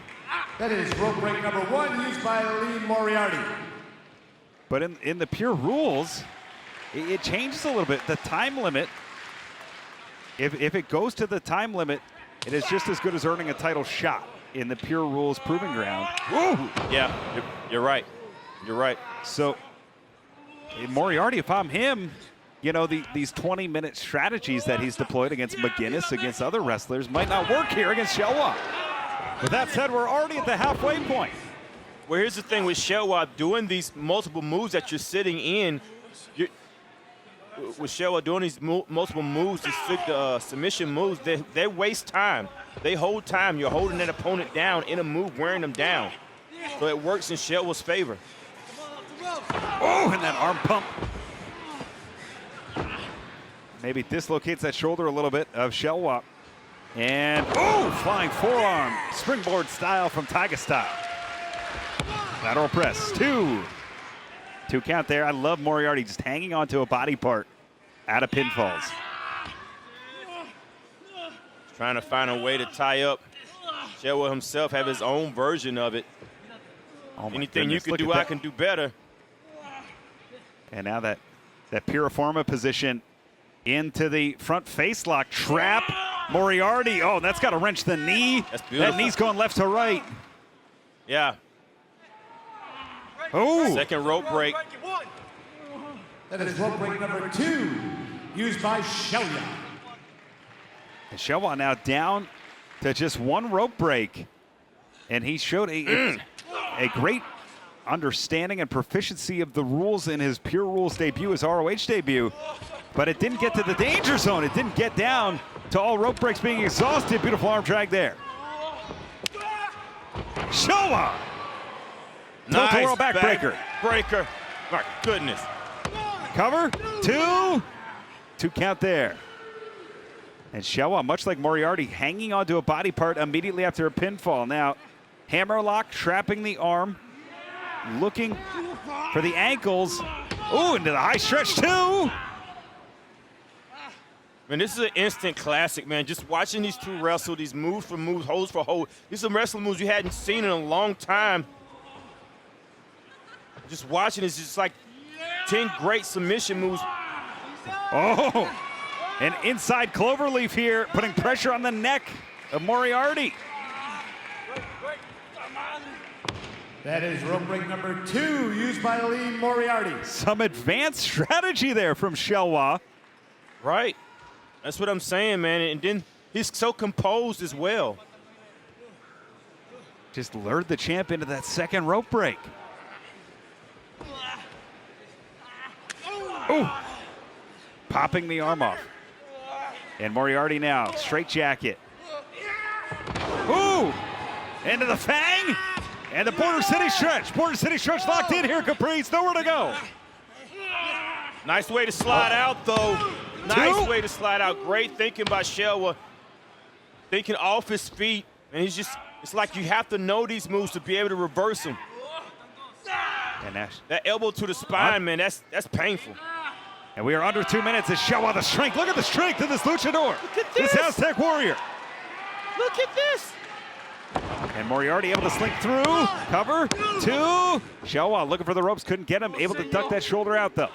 That is rope break number 1 used by Lee Moriarty. But in the Pure rules, it changes a little bit. The time limit, if it goes to the time limit, it is just as good as earning a title shot in the Pure rules proving ground. Woo! Yeah, you're right. You're right. So Moriarty, if I'm him, you know, these 20-minute strategies that he's deployed against McGuinness, against other wrestlers, might not work here against Shelwa. With that said, we're already at the halfway point. Well, here's the thing with Shelwa, doing these multiple moves that you're sitting in, with Shelwa doing these multiple moves, these submission moves, they waste time. They hold time. You're holding that opponent down in a move, wearing them down. So it works in Shelwa's favor. Oh, and that arm pump. Maybe dislocates that shoulder a little bit of Shelwa. And, flying forearm, springboard style from Tiger Style. Lateral press, 2. 2 count there. I love Moriarty just hanging onto a body part out of pinfalls. Trying to find a way to tie up. Shelwa himself have his own version of it. Anything you can do, I can do better. And now that Piriforma position into the front face lock trap. Moriarty, that's got to wrench the knee. That's beautiful. That knee's going left to right. Yeah. Oh. Second rope break. That is rope break number 2, used by Shelwa. And Shelwa now down to just 1 rope break. And he showed a great understanding and proficiency of the rules in his Pure Rules debut, his ROH debut. But it didn't get to the danger zone. It didn't get down to all rope breaks being exhausted. Beautiful arm drag there. Shelwa! Nice Tilt-a-whirl backbreaker. Breaker. My goodness. Cover, 2. 2 count there. And Shelwa, much like Moriarty, hanging onto a body part immediately after a pinfall. Now, hammerlock, trapping the arm, looking for the ankles. Ooh, into the high stretch, 2. Man, this is an instant classic, man. Just watching these two wrestle, these moves for moves, holds for hold. These are wrestling moves you hadn't seen in a long time. Just watching is just like 10 great submission moves. Oh, an inside cloverleaf here, putting pressure on the neck of Moriarty. That is rope break number 2, used by Lee Moriarty. Some advanced strategy there from Shelwa. Right. That's what I'm saying, man. And then he's so composed as well. Just lured the champ into that second rope break. Ooh. Popping the arm off. And Moriarty now, straight jacket. Ooh! Into the fang! And the Border City stretch. Border City stretch locked in here, Caprice. Nowhere to go. Nice way to slide out, though. Nice way to slide out. Great thinking by Shelwa. Thinking off his feet. And he's just, it's like you have to know these moves to be able to reverse them. And that elbow to the spine, man, that's painful. And we are under 2 minutes as Shelwa, the strength. Look at the strength of this luchador. Look at this. This Aztec warrior. Look at this. And Moriarty able to slink through. Cover. 2. Shelwa looking for the ropes. Couldn't get him. Able to duck that shoulder out, though.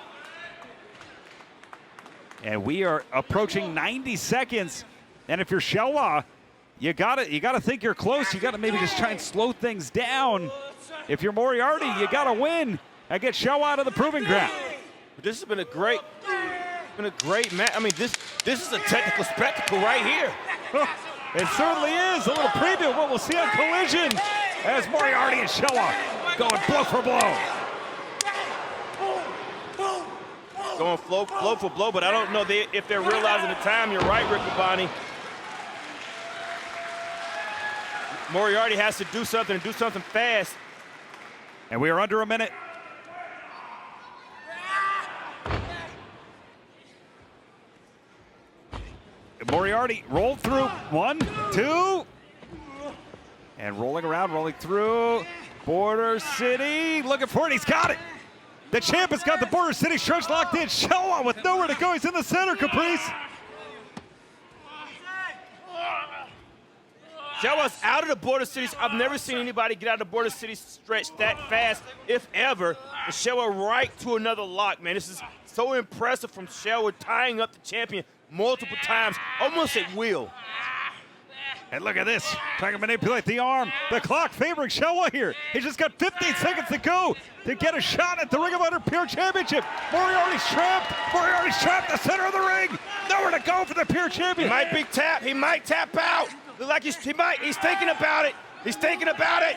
And we are approaching 90 seconds. And if you're Shelwa, you gotta think you're close. You gotta maybe just try and slow things down. If you're Moriarty, you gotta win and get Shelwa out of the proving ground. This has been a great match. I mean, this is a technical spectacle right here. It certainly is. A little preview of what we'll see on Collision as Moriarty and Shelwa going blow for blow. Going blow for blow, but I don't know if they're realizing the time. You're right, Rick Abani. Moriarty has to do something and do something fast. And we are under a minute. Moriarty rolled through. 1, 2. And rolling around, rolling through. Border City looking for it. He's got it. The champ has got the Border City stretch locked in. Shelwa with nowhere to go. He's in the center, Caprice. Shelwa's out of the Border City. I've never seen anybody get out of the Border City stretch that fast, if ever. And Shelwa right to another lock, man. This is so impressive from Shelwa, tying up the champion multiple times, almost at will. And look at this, trying to manipulate the arm. The clock favoring Shelwa here. He's just got 15 seconds to go to get a shot at the Ring of Honor Pure Championship. Moriarty's trapped. Moriarty's trapped, the center of the ring. Nowhere to go for the Pure Champion. He might be tapped. He might tap out. Look like he's thinking about it. He's thinking about it.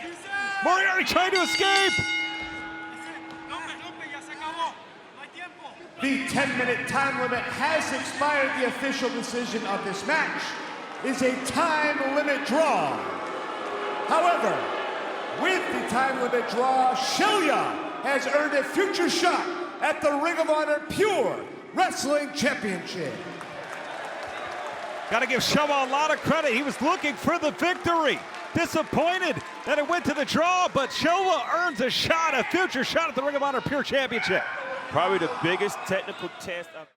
Moriarty trying to escape. The 10-minute time limit has expired. The official decision of this match is a time limit draw. However, with the time limit draw, Shelwa has earned a future shot at the Ring of Honor Pure Wrestling Championship. Got to give Shelwa a lot of credit. He was looking for the victory. Disappointed that it went to the draw, but Shelwa earns a future shot at the Ring of Honor Pure Championship. Probably the biggest technical test